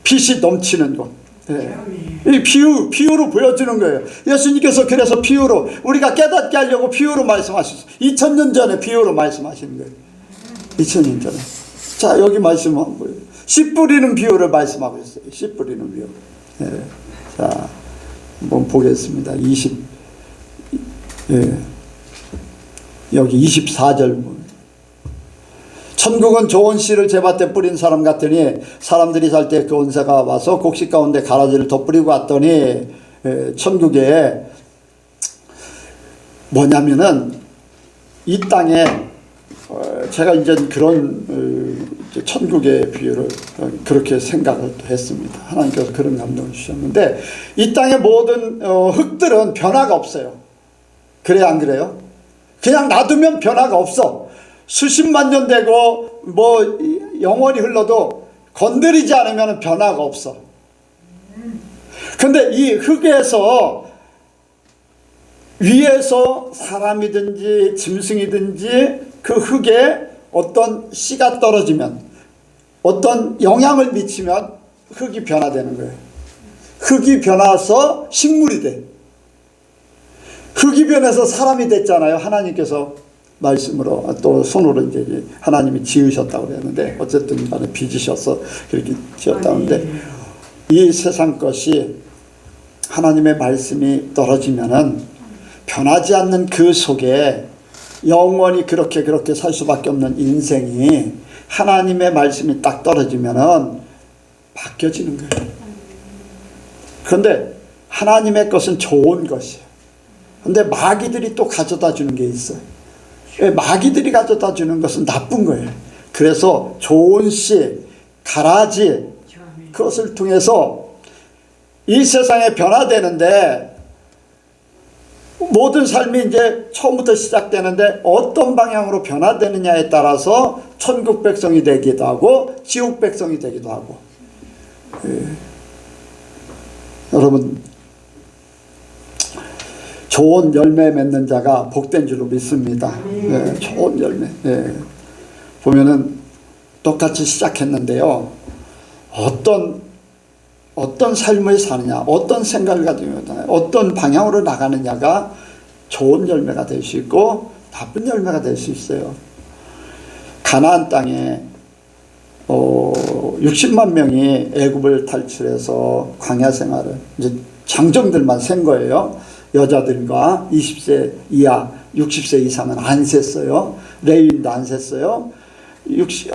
빛이 넘치는 곳. 이 비유로 보여주는 거예요. 예수님께서 그래서 비유로, 우리가 깨닫게 하려고 비유로 말씀하셨어요. 2000년 전에 비유로 말씀하시는 거예요. 2000년 전에. 자, 여기 말씀하고 씨 뿌리는 비유를 말씀하고 있어요. 씨 뿌리는 비유. 자, 한번 보겠습니다. 여기 24절. 천국은 좋은 씨를 제밭에 뿌린 사람 같으니 사람들이 살 때 그 온새가 와서 곡식 가운데 가라지를 덧뿌리고 왔더니 천국에 뭐냐면은 이 땅에 제가 이제 그런 이제 천국의 비유를 그렇게 생각을 했습니다. 하나님께서 그런 감동을 주셨는데 이 땅의 모든 흙들은 변화가 없어요. 그래 안 그래요? 그냥 놔두면 변화가 없어. 수십만 년 되고 뭐 영원히 흘러도 건드리지 않으면 변화가 없어. 근데 이 흙에서 위에서 사람이든지 짐승이든지 그 흙에 어떤 씨가 떨어지면 어떤 영향을 미치면 흙이 변화되는 거예요. 흙이 변화해서 식물이 돼. 흙이 변해서 사람이 됐잖아요. 하나님께서 말씀으로 또 손으로 이제 하나님이 지으셨다고 그랬는데 어쨌든 간에 빚으셔서 그렇게 지었다는데 이 세상 것이 하나님의 말씀이 떨어지면은 변하지 않는 그 속에 영원히 그렇게 살 수밖에 없는 인생이 하나님의 말씀이 딱 떨어지면은 바뀌어지는 거예요. 그런데 하나님의 것은 좋은 것이에요. 근데 마귀들이 또 가져다 주는 게 있어요. 마귀들이 가져다 주는 것은 나쁜 거예요. 그래서 좋은 씨, 가라지 그것을 통해서 이 세상에 변화되는데 모든 삶이 이제 처음부터 시작되는데 어떤 방향으로 변화되느냐에 따라서 천국 백성이 되기도 하고 지옥 백성이 되기도 하고. 여러분 좋은 열매 맺는 자가 복된 줄로 믿습니다. 좋은 열매. 보면은 똑같이 시작했는데요. 어떤 삶을 사느냐, 어떤 생각을 가지고 있느냐, 어떤 방향으로 나가느냐가 좋은 열매가 될 수 있고 나쁜 열매가 될 수 있어요. 가나안 땅에 60만 명이 애굽을 탈출해서 광야 생활을 이제 장정들만 센 거예요. 여자들과 20세 이하, 60세 이상은 안 셌어요. 레위인도 안 셌어요.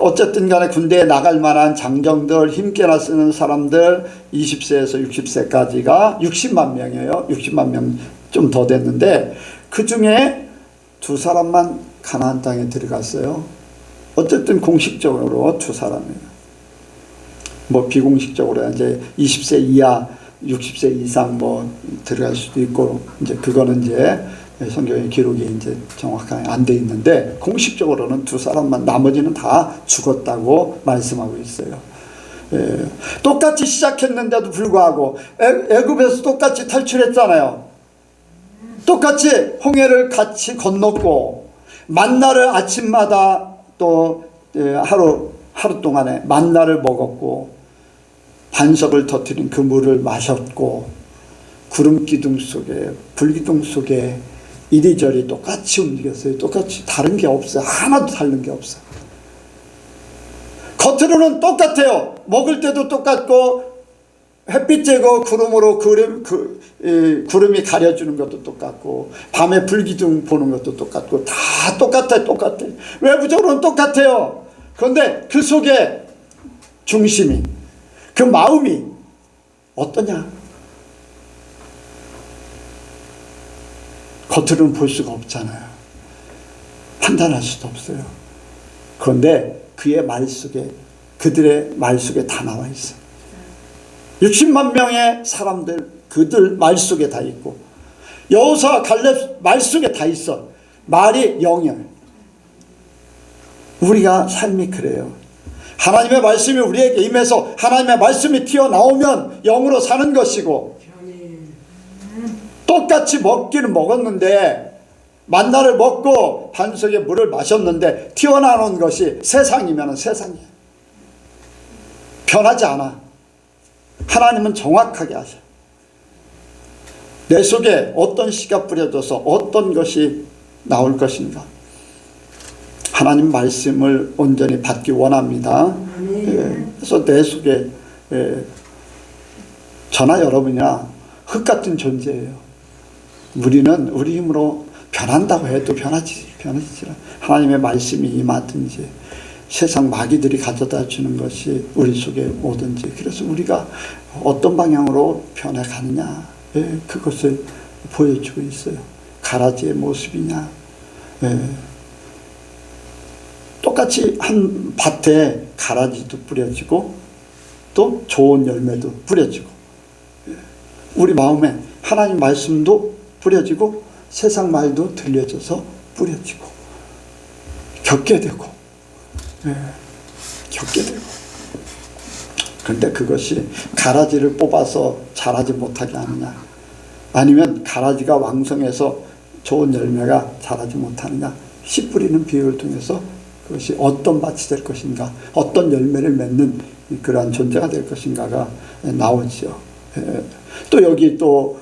어쨌든 간에 군대에 나갈 만한 장정들, 힘께나 쓰는 사람들 20세에서 60세까지가 60만 명이에요. 60만 명 좀 더 됐는데 그 중에 두 사람만 가나안 땅에 들어갔어요. 어쨌든 공식적으로 두 사람이에요. 뭐 비공식적으로 이제 20세 이하, 60세 이상 뭐 들어갈 수도 있고 이제 그거는 이제 성경의 기록이 이제 정확하게 안 돼 있는데 공식적으로는 두 사람만 나머지는 다 죽었다고 말씀하고 있어요. 똑같이 시작했는데도 불구하고 애굽에서 똑같이 탈출했잖아요. 똑같이 홍해를 같이 건넜고 만나를 아침마다 또 하루 동안에 만나를 먹었고 반석을 터뜨린 그 물을 마셨고 구름 기둥 속에 불기둥 속에 이리저리 똑같이 움직였어요. 똑같이 다른 게 없어요. 하나도 다른 게 없어요. 겉으로는 똑같아요. 먹을 때도 똑같고 햇빛 쬐고 구름으로 구름이 가려주는 것도 똑같고 밤에 불기둥 보는 것도 똑같고 다 똑같아요. 외부적으로는 똑같아요. 그런데 그 속에 중심이 그 마음이 어떠냐? 겉으로는 볼 수가 없잖아요. 판단할 수도 없어요. 그런데 그의 말 속에 그들의 말 속에 다 나와 있어요. 60만 명의 사람들 그들 말 속에 다 있고 여호수아 갈렙 말 속에 다 있어. 말이 영이에요. 우리가 삶이 그래요. 하나님의 말씀이 우리에게 임해서 하나님의 말씀이 튀어나오면 영으로 사는 것이고 똑같이 먹기는 먹었는데 만나를 먹고 반석의 물을 마셨는데 튀어나오는 것이 세상이면 세상이에요. 변하지 않아. 하나님은 정확하게 하셔. 내 속에 어떤 씨가 뿌려져서 어떤 것이 나올 것인가. 하나님 말씀을 온전히 받기 원합니다. 그래서 내 속에 저나 여러분이나 흙 같은 존재예요. 우리는 우리 힘으로 변한다고 해도 변하지 하나님의 말씀이 임하든지 세상 마귀들이 가져다 주는 것이 우리 속에 오든지 그래서 우리가 어떤 방향으로 변해가느냐 그것을 보여주고 있어요. 가라지의 모습이냐. 예. 똑같이 한 밭에 가라지도 뿌려지고 또 좋은 열매도 뿌려지고, 우리 마음에 하나님 말씀도 뿌려지고 세상 말도 들려져서 뿌려지고 겪게 되고, 겪게 되고. 그런데 그것이 가라지를 뽑아서 자라지 못하게 하느냐, 아니면 가라지가 왕성해서 좋은 열매가 자라지 못하느냐, 씨 뿌리는 비유를 통해서 그것이 어떤 밭이 될 것인가, 어떤 열매를 맺는 그러한 존재가 될 것인가가 나오죠. 또 여기 또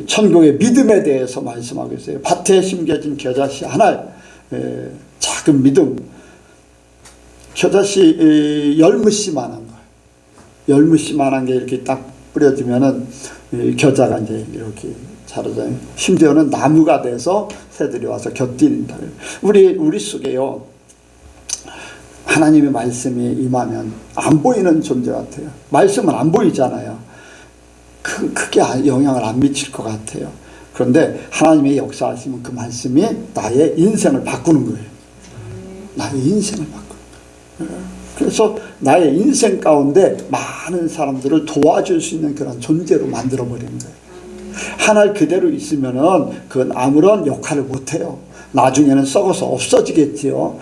천국의 믿음에 대해서 말씀하고 있어요. 밭에 심겨진 겨자씨 하나, 작은 믿음. 겨자씨 열무씨만한 거예요. 열무씨만한 게 이렇게 딱 뿌려지면은 겨자가 이제 이렇게 자라잖아요. 심지어는 나무가 돼서 새들이 와서 곁들인다. 우리 속에요, 하나님의 말씀이 임하면 안 보이는 존재 같아요. 말씀은 안 보이잖아요. 크게 영향을 안 미칠 것 같아요. 그런데 하나님의 역사하시면 그 말씀이 나의 인생을 바꾸는 거예요. 나의 인생을 바꾸는 거예요. 그래서 나의 인생 가운데 많은 사람들을 도와줄 수 있는 그런 존재로 만들어버리는 거예요. 하나 그대로 있으면은 그건 아무런 역할을 못해요. 나중에는 썩어서 없어지겠지요.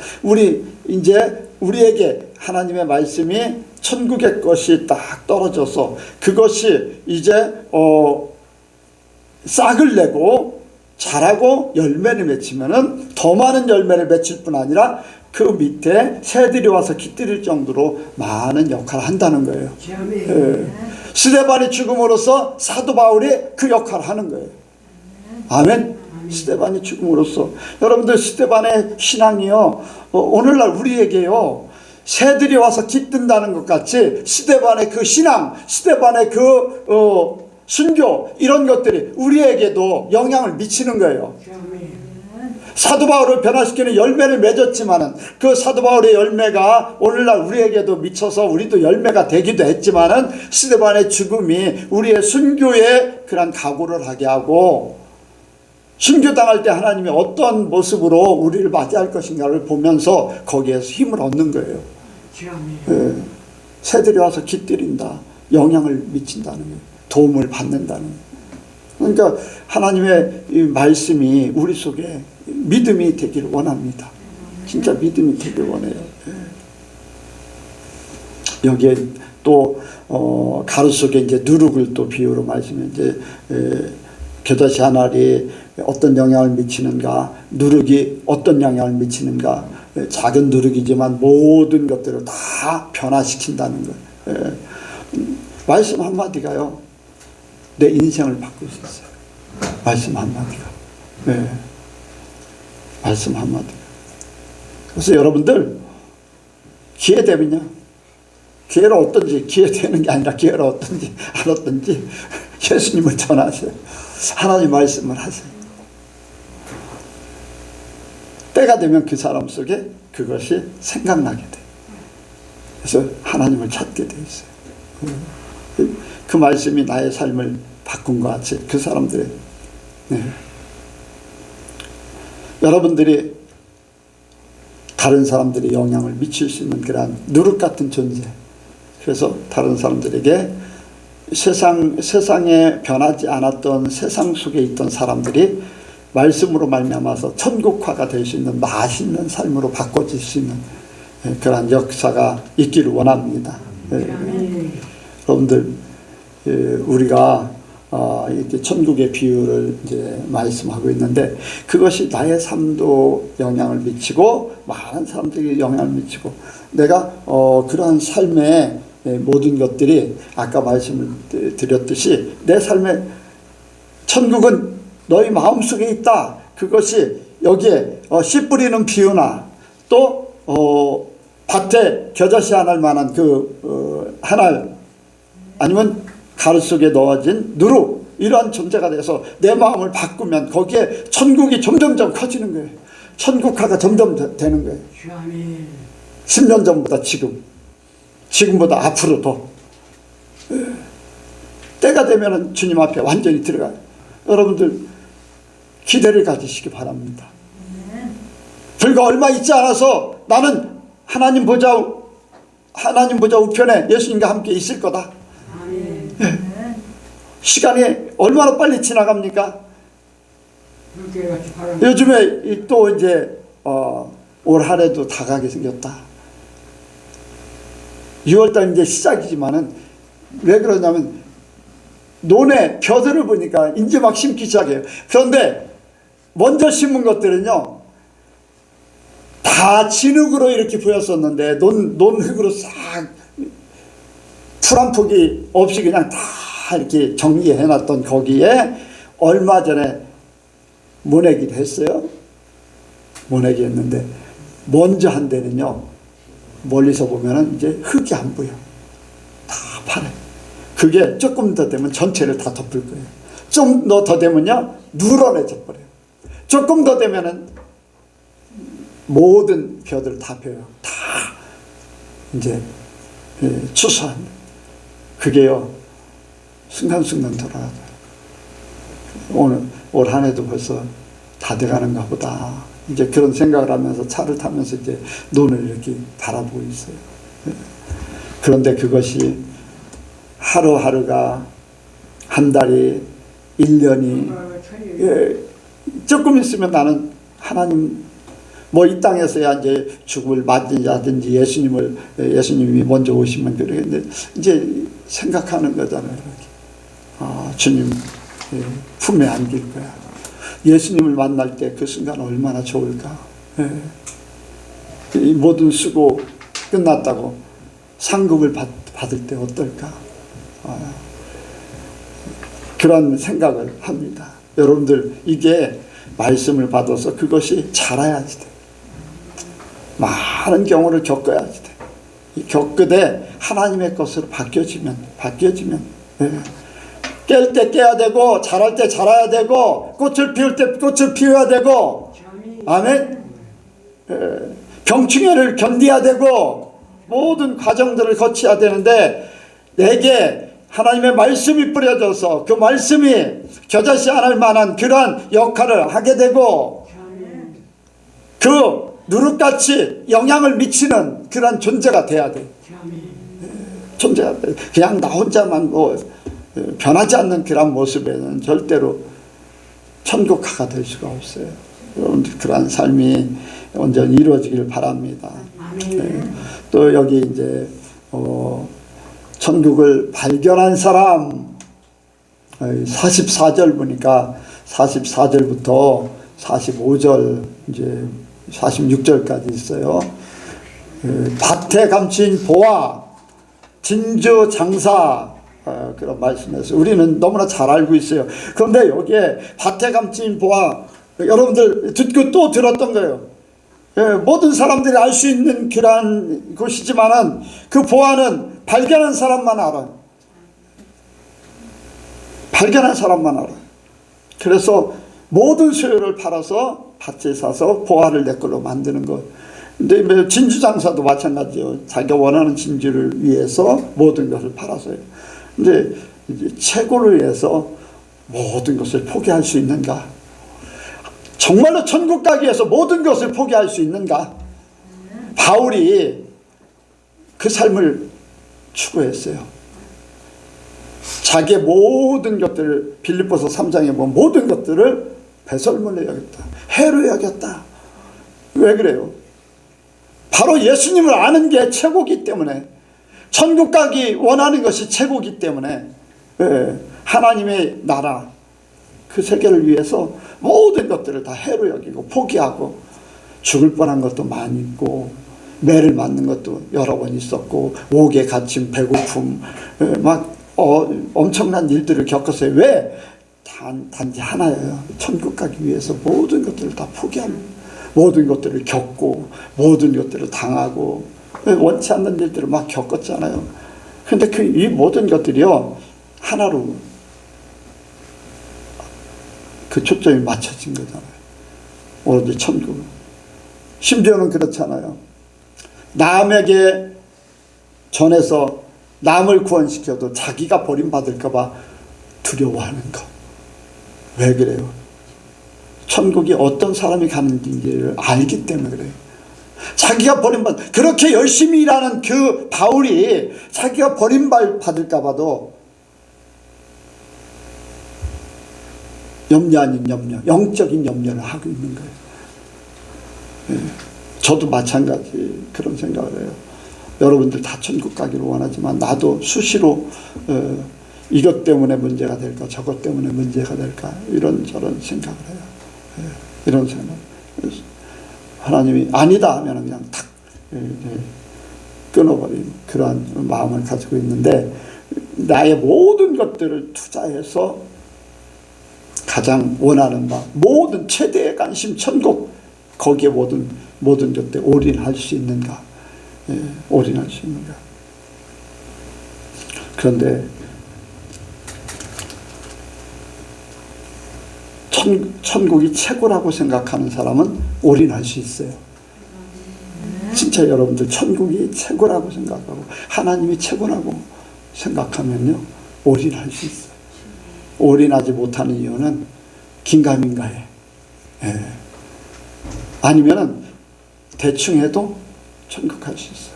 우리에게 하나님의 말씀이 천국의 것이 딱 떨어져서 그것이 이제 싹을 내고 자라고 열매를 맺히면은 더 많은 열매를 맺힐 뿐 아니라 그 밑에 새들이 와서 깃들일 정도로 많은 역할을 한다는 거예요. 스데반의 죽음으로써 사도 바울이 그 역할을 하는 거예요. 아멘. 스데반의 죽음으로써 여러분들, 스데반의 신앙이요, 오늘날 우리에게요 새들이 와서 깃든다는 것 같이 스데반의 그 신앙, 스데반의 그 순교, 이런 것들이 우리에게도 영향을 미치는 거예요. 사도 바울을 변화시키는 열매를 맺었지만은 그 사도 바울의 열매가 오늘날 우리에게도 미쳐서 우리도 열매가 되기도 했지만은 스데반의 죽음이 우리의 순교에 그런 각오를 하게 하고, 순교당할 때 하나님이 어떤 모습으로 우리를 맞이할 것인가를 보면서 거기에서 힘을 얻는 거예요. 새들이 와서 깃들인다, 영향을 미친다는 거예요. 도움을 받는다는 거예요. 그러니까 하나님의 이 말씀이 우리 속에 믿음이 되기를 원합니다. 진짜 믿음이 되기를 원해요. 여기에 또 가루 속에 이제 누룩을 또 비유로 말씀해, 이제 겨자씨 한 알이 어떤 영향을 미치는가, 누룩이 어떤 영향을 미치는가, 작은 누룩이지만 모든 것들을 다 변화시킨다는 거예요. 말씀 한마디가요 내 인생을 바꿀 수 있어요. 말씀 한마디가. 말씀 한마디가. 그래서 여러분들 기회 되면요, 기회를 얻든지, 기회 되는 게 아니라 기회를 얻든지 안 얻든지 예수님을 전하세요. 하나님 말씀을 하세요. 때가 되면 그 사람 속에 그것이 생각나게 돼요. 그래서 하나님을 찾게 돼 있어요. 그 말씀이 나의 삶을 바꾼 것 같이 그 사람들의, 여러분들이 다른 사람들이 영향을 미칠 수 있는 그런 누룩 같은 존재. 그래서 다른 사람들에게 세상에 변하지 않았던 세상 속에 있던 사람들이 말씀으로 말미암아서 천국화가 될 수 있는 맛있는 삶으로 바꿔질 수 있는 그런 역사가 있기를 원합니다. 여러분들, 우리가 이렇게 천국의 비유를 이제 말씀하고 있는데 그것이 나의 삶도 영향을 미치고 많은 사람들에게 영향을 미치고, 내가 그러한 삶의 모든 것들이 아까 말씀을 드렸듯이 내 삶의 천국은 너희 마음속에 있다. 그것이 여기에 씨 뿌리는 비유나 또 밭에 겨자씨 한 알만한 한 알, 아니면 가루 속에 넣어진 누룩, 이러한 존재가 돼서 내 마음을 바꾸면 거기에 천국이 점점점 커지는 거예요. 천국화가 점점 되는 거예요. 10년 전보다 지금보다 앞으로 더. 때가 되면 주님 앞에 완전히 들어가요. 여러분들 기대를 가지시기 바랍니다. 불과 얼마 있지 않아서 나는 하나님 보좌 우편에 예수님과 함께 있을 거다. 예. 시간이 얼마나 빨리 지나갑니까? 요즘에 또 이제 올 한 해도 다 가게 생겼다. 6월달 이제 시작이지만은 왜 그러냐면 논에 벼들을 보니까 이제 막 심기 시작해요. 그런데 먼저 심은 것들은요 다 진흙으로 이렇게 보였었는데 논흙으로 싹 풀 한 폭이 없이 그냥 다 이렇게 정리해놨던 거기에 얼마 전에 모내기를 했어요. 모내기 했는데 먼저 한 데는요 멀리서 보면은 이제 흙이 안 보여. 다 파래. 그게 조금 더 되면 전체를 다 덮을 거예요. 좀 더 되면요 누런해져 버려요. 조금 더 되면은 모든 벼들 다 펴요. 다 이제 추수합니다. 그게요 순간순간 돌아가요. 올 한 해도 벌써 다 돼가는가 보다. 이제 그런 생각을 하면서 차를 타면서 이제 논을 이렇게 바라보고 있어요. 그런데 그것이 하루하루가 한 달이 1년이 조금 있으면 나는 하나님 뭐 이 땅에서야 이제 죽음을 맞이하든지 예수님이 먼저 오시면 그러겠는데 이제 생각하는 거잖아요. 이렇게. 주님 품에 안길 거야. 예수님을 만날 때 그 순간 얼마나 좋을까. 이 모든 수고 끝났다고 상급을 받을 때 어떨까. 그런 생각을 합니다. 여러분들 이게 말씀을 받아서 그것이 자라야지 돼. 많은 경우를 겪어야지 돼. 겪으되 하나님의 것으로 바뀌어지면 깰 때 깨야 되고 자랄 때 자라야 되고 꽃을 피울 때 꽃을 피워야 되고 아멘. 병충해를 견뎌야 되고 모든 과정들을 거쳐야 되는데 내게 하나님의 말씀이 뿌려져서 그 말씀이 겨자씨 않을 만한 그러한 역할을 하게 되고 그 누룩같이 영향을 미치는 그런 존재가 돼야 돼. 존재가 돼. 그냥 나 혼자만 변하지 않는 그런 모습에는 절대로 천국가가 될 수가 없어요. 여러분들 그러한 삶이 온전히 이루어지길 바랍니다. 또 여기 이제 천국을 발견한 사람 44절 보니까 44절부터 45절 이제 46절까지 있어요. 밭에 감춘 보화 진주 장사 그런 말씀에서 우리는 너무나 잘 알고 있어요. 그런데 여기에 밭에 감춘 보화 여러분들 듣고 또 들었던 거예요. 모든 사람들이 알 수 있는 그러한 곳이지만은 그 보화는 발견한 사람만 알아요. 발견한 사람만 알아요. 그래서 모든 소유를 팔아서 밭에 사서 보화를 내 걸로 만드는 것. 근데 진주 장사도 마찬가지예요. 자기가 원하는 진주를 위해서 모든 것을 팔아서요. 근데 이제 최고를 위해서 모든 것을 포기할 수 있는가? 정말로 천국 가기 위해서 모든 것을 포기할 수 있는가? 바울이 그 삶을 추구했어요. 자기의 모든 것들을 빌립보서 3장에 보면 모든 것들을 배설물로 여겼다. 해로 여겼다. 왜 그래요? 바로 예수님을 아는 게 최고기 때문에 천국 가기 원하는 것이 최고기 때문에 하나님의 나라 그 세계를 위해서 모든 것들을 다 해로 여기고 포기하고 죽을 뻔한 것도 많이 있고 매를 맞는 것도 여러 번 있었고 옥에 갇힌 배고픔 막 엄청난 일들을 겪었어요. 왜? 단지 하나예요. 천국 가기 위해서 모든 것들을 다 포기하는 모든 것들을 겪고 모든 것들을 당하고 원치 않는 일들을 막 겪었잖아요. 그런데 이 모든 것들이요 하나로 그 초점이 맞춰진 거잖아요. 오로지 천국. 심지어는 그렇잖아요. 남에게 전해서 남을 구원시켜도 자기가 버림받을까 봐 두려워하는 것. 왜 그래요? 천국이 어떤 사람이 가는지를 알기 때문에 그래요. 자기가 버림받, 그렇게 열심히 일하는 그 바울이 자기가 버림받을까 봐도 염려 아닌 염려, 영적인 염려를 하고 있는 거예요. 예, 저도 마찬가지 그런 생각을 해요. 여러분들 다 천국 가기를 원하지만 나도 수시로 이것 때문에 문제가 될까, 저것 때문에 문제가 될까, 이런저런 생각을 해요. 예, 이런 생각. 하나님이 아니다 하면 그냥 탁 끊어버린 그러한 마음을 가지고 있는데, 나의 모든 것들을 투자해서 가장 원하는 바, 모든 최대의 관심 천국, 거기에 모든 것들 올인할 수 있는가, 올인할 수 있는가. 그런데 천국이 최고라고 생각하는 사람은 올인할 수 있어요. 진짜 여러분들 천국이 최고라고 생각하고 하나님이 최고라고 생각하면요, 올인할 수 있어요. 올인하지 못하는 이유는 긴가민가해. 예. 아니면은 대충 해도 천국 갈 수 있어요.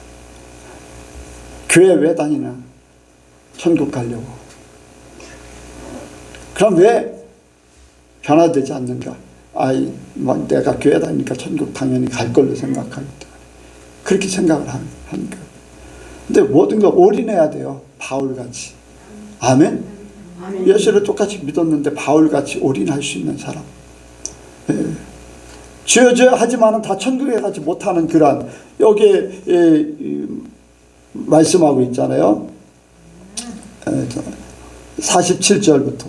교회 왜 다니나? 천국 가려고. 그럼 왜 변화되지 않는가? 내가 교회 다니니까 천국 당연히 갈 걸로 생각하기 때문에 그렇게 생각을 하니까. 근데 모든 거 올인해야 돼요. 바울같이. 아멘? 예수를 똑같이 믿었는데 바울같이 올인할 수 있는 사람. 예. 주여 하지만은 다 천국에 가지 못하는 그러한, 여기에 말씀하고 있잖아요. 47절부터.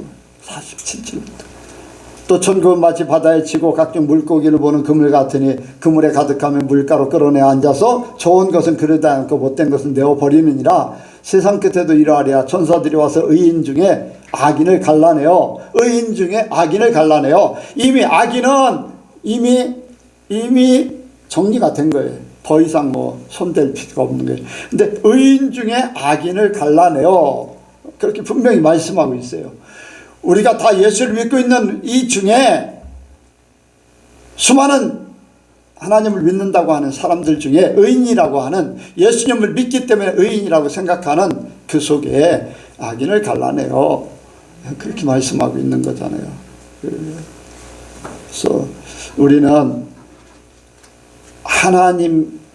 또 천국은 마치 바다에 치고 각종 물고기를 보는 그물 같으니 그물에 가득하면 물가로 끌어내 앉아서 좋은 것은 그르지 않고 못된 것은 내어 버리느니라. 세상 끝에도 이러하리라. 천사들이 와서 의인 중에 악인을 갈라내어, 의인 중에 악인을 갈라내어. 이미 악인은 이미 정리가 된 거예요. 더 이상 손댈 필요가 없는 거예요. 근데 의인 중에 악인을 갈라내어, 그렇게 분명히 말씀하고 있어요. 우리가 다 예수를 믿고 있는 이 중에 수많은 하나님을 믿는다고 하는 사람들 중에 의인이라고 하는, 예수님을 믿기 때문에 의인이라고 생각하는 그 속에 악인을 갈라내어, 그렇게 말씀하고 있는 거잖아요. 그래서 우리는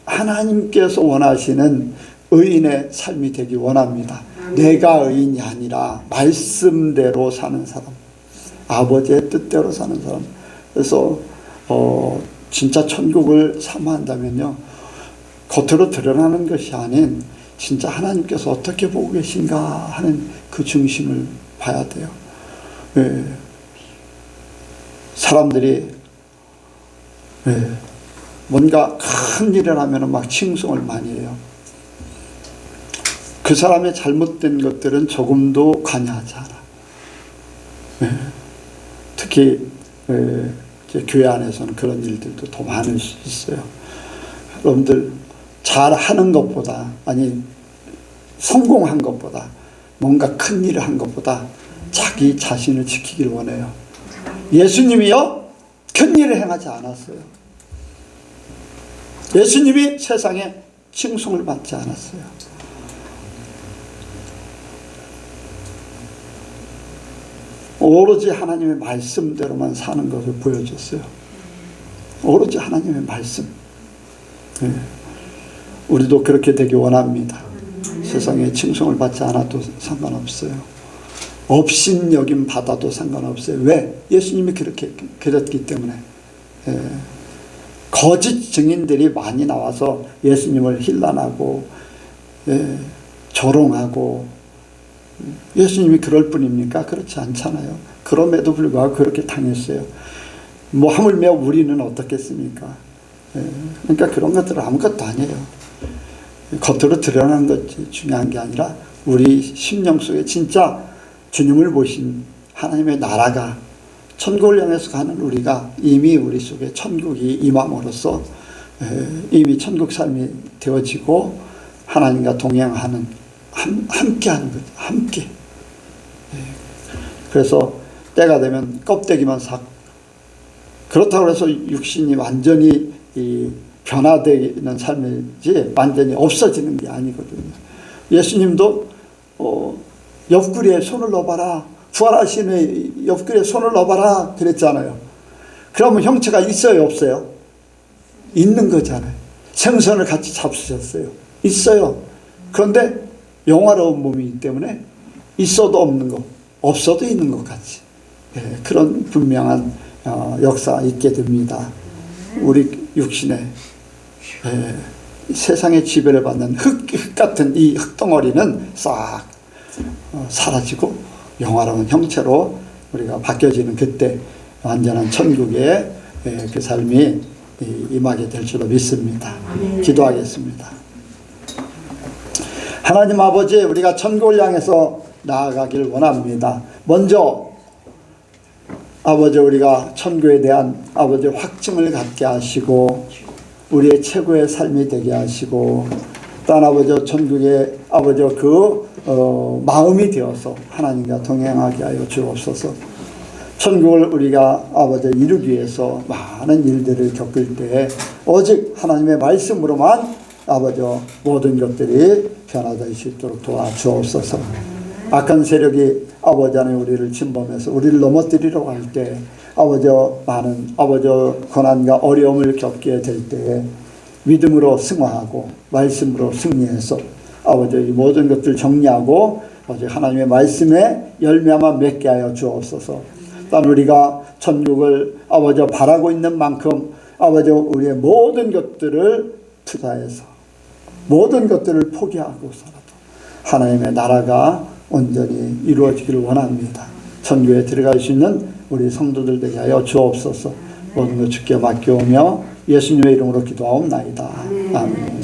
하나님께서 원하시는 의인의 삶이 되기 원합니다. 내가 의인이 아니라 말씀대로 사는 사람, 아버지의 뜻대로 사는 사람. 그래서 진짜 천국을 사모한다면요, 겉으로 드러나는 것이 아닌 진짜 하나님께서 어떻게 보고 계신가 하는 그 중심을 봐야 돼요. 예. 사람들이 뭔가 큰 일을 하면 막 칭송을 많이 해요. 그 사람의 잘못된 것들은 조금도 관여하지 않아. 특히 교회 안에서는 그런 일들도 더 많을 수 있어요. 여러분들 잘하는 것보다, 아니 성공한 것보다, 뭔가 큰 일을 한 것보다 자기 자신을 지키길 원해요. 예수님이요, 큰 일을 행하지 않았어요. 예수님이 세상에 칭송을 받지 않았어요. 오로지 하나님의 말씀대로만 사는 것을 보여줬어요. 오로지 하나님의 말씀. 네. 우리도 그렇게 되기 원합니다. 세상에 칭송을 받지 않아도 상관없어요. 업신여김 받아도 상관없어요. 왜? 예수님이 그렇게 그랬기 때문에. 거짓 증인들이 많이 나와서 예수님을 힐난하고 조롱하고, 예수님이 그럴 뿐입니까? 그렇지 않잖아요. 그럼에도 불구하고 그렇게 당했어요. 하물며 우리는 어떻겠습니까? 그러니까 그런 것들은 아무것도 아니에요. 겉으로 드러나는 것이 중요한 게 아니라 우리 심령 속에 진짜 주님을 보신 하나님의 나라가, 천국을 향해서 가는 우리가 이미 우리 속에 천국이 임함으로써 이미 천국 삶이 되어지고 하나님과 동행하는, 함께 하는 거죠. 함께. 그래서 때가 되면 껍데기만 싹 그렇다고 해서 육신이 완전히 변화되는 삶이지 완전히 없어지는 게 아니거든요. 예수님도 옆구리에 손을 넣어봐라. 부활하신 옆구리에 손을 넣어봐라 그랬잖아요. 그러면 형체가 있어요, 없어요? 있는 거잖아요. 생선을 같이 잡수셨어요. 있어요. 그런데 영화로운 몸이기 때문에 있어도 없는 것, 없어도 있는 것 같이, 그런 분명한 역사가 있게 됩니다. 우리 육신에 세상의 지배를 받는 흙 같은 이 흙덩어리는 싹 사라지고 영화로운 형체로 우리가 바뀌어지는 그때 완전한 천국의 그 삶이 임하게 될 줄로 믿습니다. 기도하겠습니다. 하나님 아버지, 우리가 천국을 향해서 나아가길 원합니다. 먼저 아버지, 우리가 천국에 대한 아버지 확증을 갖게 하시고 우리의 최고의 삶이 되게 하시고, 또한 아버지 천국의 아버지 마음이 되어서 하나님과 동행하게 하여 주옵소서. 천국을 우리가 아버지 이루기 위해서 많은 일들을 겪을 때 오직 하나님의 말씀으로만 아버지 모든 것들이 변화될 수 있도록 도와주옵소서. 악한 세력이 아버지 안에 우리를 침범해서 우리를 넘어뜨리려고 할 때 아버지 많은 아버지 고난과 어려움을 겪게 될 때에 믿음으로 승화하고 말씀으로 승리해서 아버지 이 모든 것들 정리하고 아버지 하나님의 말씀에 열매만 맺게 하여 주옵소서. 또한 우리가 천국을 아버지 바라고 있는 만큼 아버지 우리의 모든 것들을 투자해서 모든 것들을 포기하고서라도 하나님의 나라가 온전히 이루어지기를 원합니다. 천국에 들어갈 수 있는 우리 성도들 되게 하여 주옵소서. 모든 것 주께 맡겨오며 예수님의 이름으로 기도하옵나이다. 아멘.